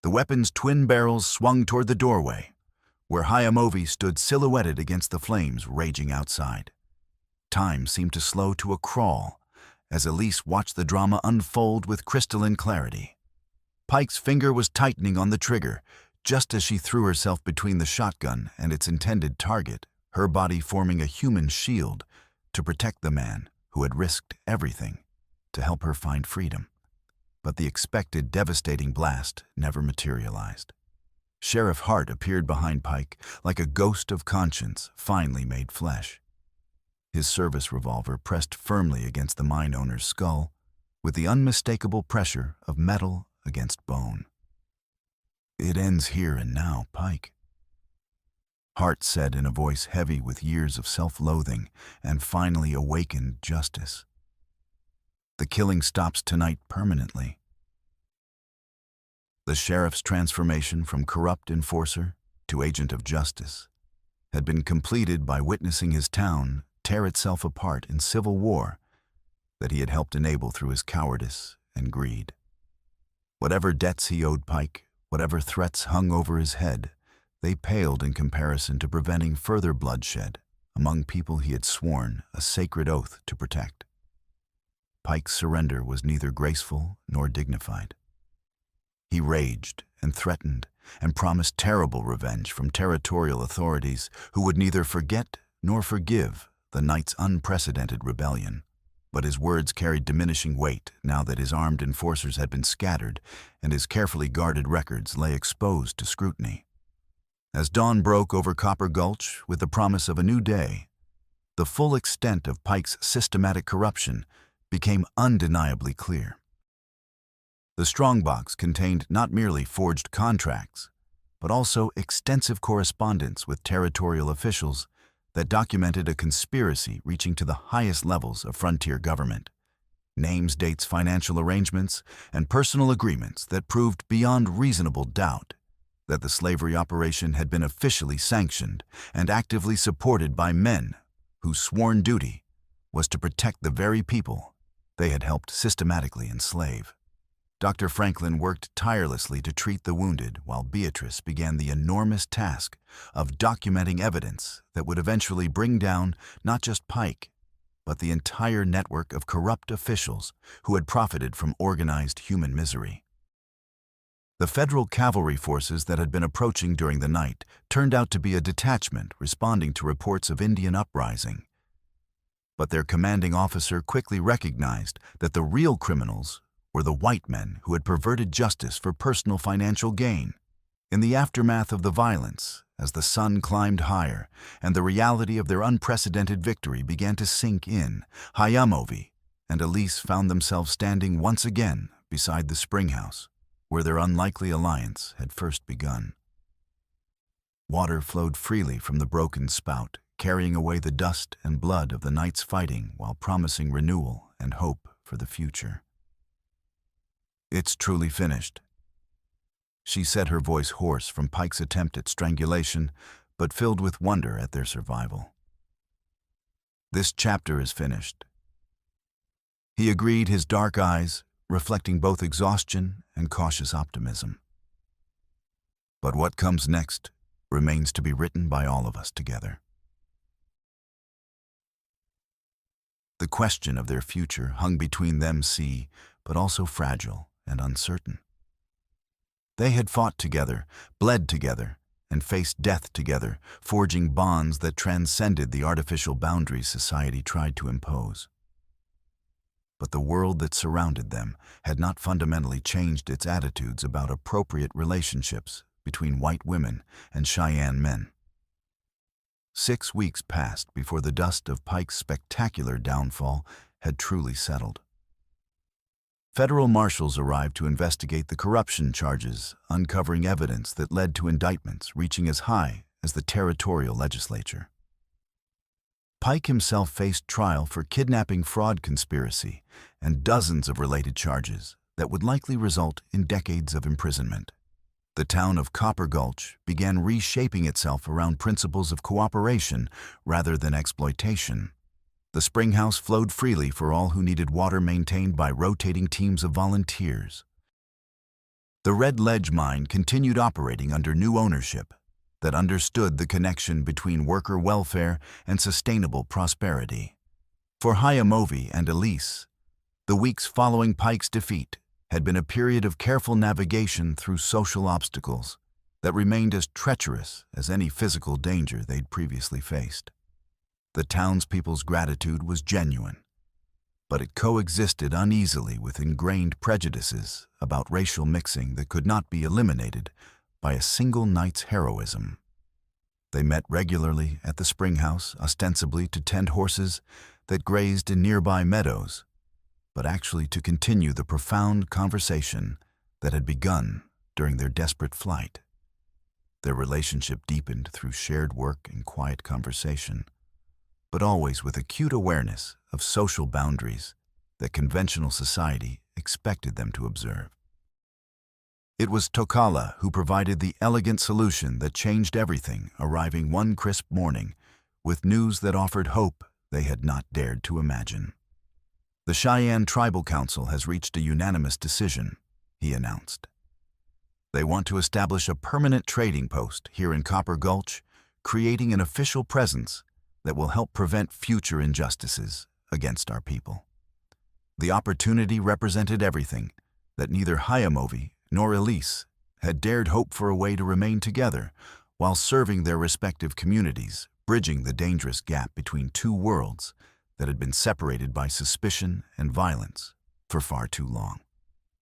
The weapon's twin barrels swung toward the doorway, where Hayamovi stood silhouetted against the flames raging outside. Time seemed to slow to a crawl as Elise watched the drama unfold with crystalline clarity. Pike's finger was tightening on the trigger, just as she threw herself between the shotgun and its intended target, her body forming a human shield to protect the man who had risked everything to help her find freedom. But the expected devastating blast never materialized. Sheriff Hart appeared behind Pike like a ghost of conscience finally made flesh. His service revolver pressed firmly against the mine owner's skull with the unmistakable pressure of metal against bone. "It ends here and now, Pike," Hart said in a voice heavy with years of self-loathing and finally awakened justice. "The killing stops tonight permanently." The sheriff's transformation from corrupt enforcer to agent of justice had been completed by witnessing his town tear itself apart in civil war that he had helped enable through his cowardice and greed. Whatever debts he owed Pike, whatever threats hung over his head, they paled in comparison to preventing further bloodshed among people he had sworn a sacred oath to protect. Pike's surrender was neither graceful nor dignified. He raged and threatened and promised terrible revenge from territorial authorities who would neither forget nor forgive the night's unprecedented rebellion. But his words carried diminishing weight now that his armed enforcers had been scattered and his carefully guarded records lay exposed to scrutiny. As dawn broke over Copper Gulch with the promise of a new day, the full extent of Pike's systematic corruption became undeniably clear. The strongbox contained not merely forged contracts, but also extensive correspondence with territorial officials that documented a conspiracy reaching to the highest levels of frontier government. Names, dates, financial arrangements, and personal agreements that proved beyond reasonable doubt that the slavery operation had been officially sanctioned and actively supported by men whose sworn duty was to protect the very people they had helped systematically enslave. Dr. Franklin worked tirelessly to treat the wounded while Beatrice began the enormous task of documenting evidence that would eventually bring down not just Pike, but the entire network of corrupt officials who had profited from organized human misery. The federal cavalry forces that had been approaching during the night turned out to be a detachment responding to reports of Indian uprising. But their commanding officer quickly recognized that the real criminals were the white men who had perverted justice for personal financial gain. In the aftermath of the violence, as the sun climbed higher and the reality of their unprecedented victory began to sink in, Hayamovi and Elise found themselves standing once again beside the springhouse, where their unlikely alliance had first begun. Water flowed freely from the broken spout, carrying away the dust and blood of the night's fighting while promising renewal and hope for the future. "It's truly finished," she said, her voice hoarse from Pike's attempt at strangulation, but filled with wonder at their survival. "This chapter is finished." He agreed, his dark eyes reflecting both exhaustion and cautious optimism. "But what comes next remains to be written by all of us together." The The question of their future hung between them, but also fragile and uncertain. They had fought together, bled together, and faced death together, forging bonds that transcended the artificial boundaries society tried to impose. But the world that surrounded them had not fundamentally changed its attitudes about appropriate relationships between white women and Cheyenne men. 6 weeks passed before the dust of Pike's spectacular downfall had truly settled. Federal marshals arrived to investigate the corruption charges, uncovering evidence that led to indictments reaching as high as the territorial legislature. Pike himself faced trial for kidnapping fraud conspiracy and dozens of related charges that would likely result in decades of imprisonment. The town of Gulch began reshaping itself around principles of cooperation rather than exploitation. The spring house flowed freely for all who needed water, maintained by rotating teams of volunteers. The Red Ledge mine continued operating under new ownership that understood the connection between worker welfare and sustainable prosperity. For Cheyenne and Elise, the weeks following Pike's defeat had been a period of careful navigation through social obstacles that remained as treacherous as any physical danger they'd previously faced. The townspeople's gratitude was genuine, but it coexisted uneasily with ingrained prejudices about racial mixing that could not be eliminated by a single night's heroism. They met regularly at the spring house, ostensibly to tend horses that grazed in nearby meadows, but actually to continue the profound conversation that had begun during their desperate flight. Their relationship deepened through shared work and quiet conversation, but always with acute awareness of social boundaries that conventional society expected them to observe. It was Tokala who provided the elegant solution that changed everything, arriving one crisp morning with news that offered hope they had not dared to imagine. "The Cheyenne Tribal Council has reached a unanimous decision," he announced. "They want to establish a permanent trading post here in Copper Gulch, creating an official presence that will help prevent future injustices against our people." The opportunity represented everything that neither Cheyenne nor Elise had dared hope for, a way to remain together while serving their respective communities, bridging the dangerous gap between two worlds that had been separated by suspicion and violence for far too long.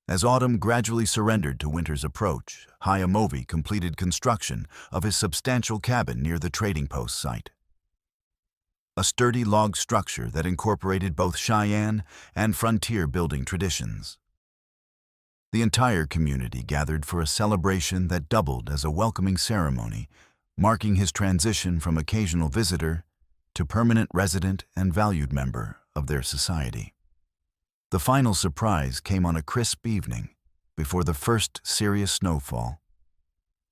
As autumn gradually surrendered to winter's approach, Cheyenne completed construction of his substantial cabin near the trading post site. A sturdy log structure that incorporated both Cheyenne and frontier building traditions. The entire community gathered for a celebration that doubled as a welcoming ceremony, marking his transition from occasional visitor to permanent resident and valued member of their society. The final surprise came on a crisp evening before the first serious snowfall,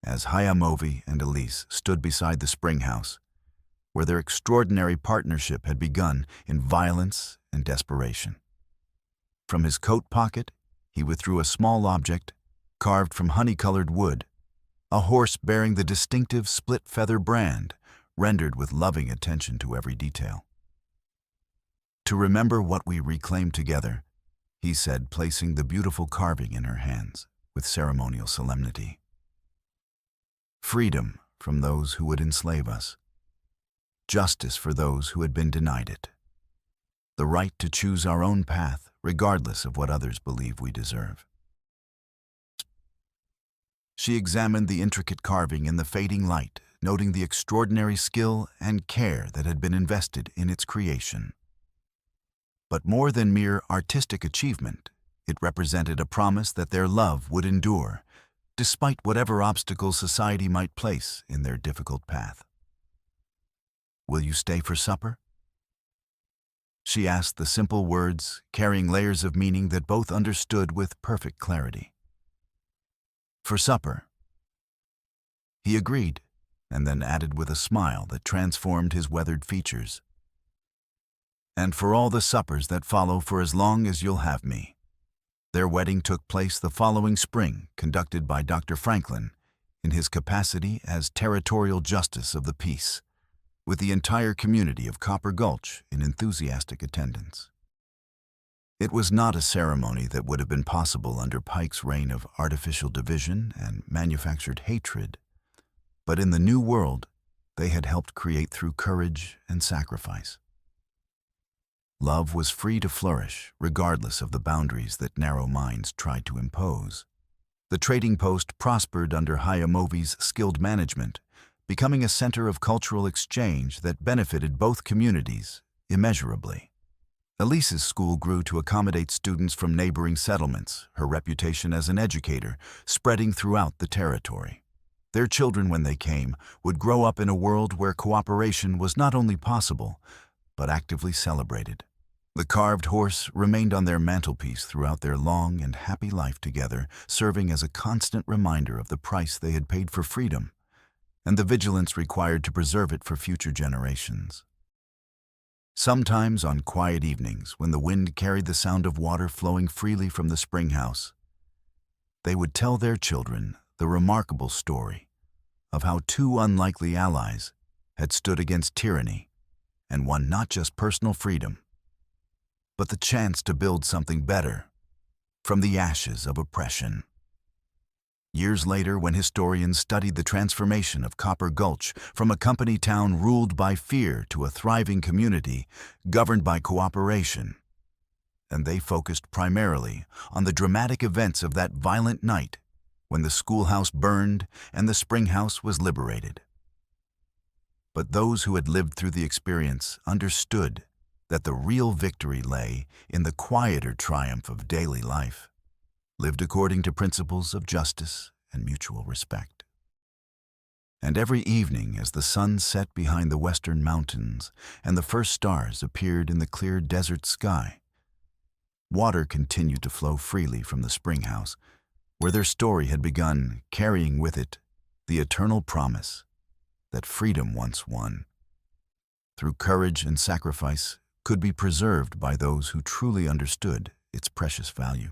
as Cheyenne and Elise stood beside the spring house, where their extraordinary partnership had begun in violence and desperation. From his coat pocket, he withdrew a small object carved from honey-colored wood, a horse bearing the distinctive split-feather brand, rendered with loving attention to every detail. "To remember what we reclaimed together," he said, placing the beautiful carving in her hands with ceremonial solemnity. "Freedom from those who would enslave us. Justice for those who had been denied it. The right to choose our own path, regardless of what others believe we deserve." She examined the intricate carving in the fading light, noting the extraordinary skill and care that had been invested in its creation. But more than mere artistic achievement, it represented a promise that their love would endure, despite whatever obstacles society might place in their difficult path. "Will you stay for supper?" She asked, the simple words carrying layers of meaning that both understood with perfect clarity. "For supper." He agreed, and then added with a smile that transformed his weathered features, "And for all the suppers that follow, for as long as you'll have me." Their wedding took place the following spring, conducted by Dr. Franklin in his capacity as Territorial Justice of the Peace. with the entire community of Copper Gulch in enthusiastic attendance. It was not a ceremony that would have been possible under Pike's reign of artificial division and manufactured hatred, but in the new world they had helped create through courage and sacrifice. Love was free to flourish, regardless of the boundaries that narrow minds tried to impose. The trading post prospered under Hayamovi's skilled management, becoming a center of cultural exchange that benefited both communities immeasurably. Elise's school grew to accommodate students from neighboring settlements, her reputation as an educator spreading throughout the territory. Their children, when they came, would grow up in a world where cooperation was not only possible, but actively celebrated. The carved horse remained on their mantelpiece throughout their long and happy life together, serving as a constant reminder of the price they had paid for freedom and the vigilance required to preserve it for future generations. Sometimes on quiet evenings, when the wind carried the sound of water flowing freely from the spring house, they would tell their children the remarkable story of how two unlikely allies had stood against tyranny and won not just personal freedom, but the chance to build something better from the ashes of oppression. Years later, when historians studied the transformation of Copper Gulch from a company town ruled by fear to a thriving community governed by cooperation, and they focused primarily on the dramatic events of that violent night when the schoolhouse burned and the spring house was liberated. But those who had lived through the experience understood that the real victory lay in the quieter triumph of daily life, lived according to principles of justice and mutual respect. And every evening, as the sun set behind the western mountains and the first stars appeared in the clear desert sky, water continued to flow freely from the spring house, where their story had begun, carrying with it the eternal promise that freedom once won, through courage and sacrifice, could be preserved by those who truly understood its precious value.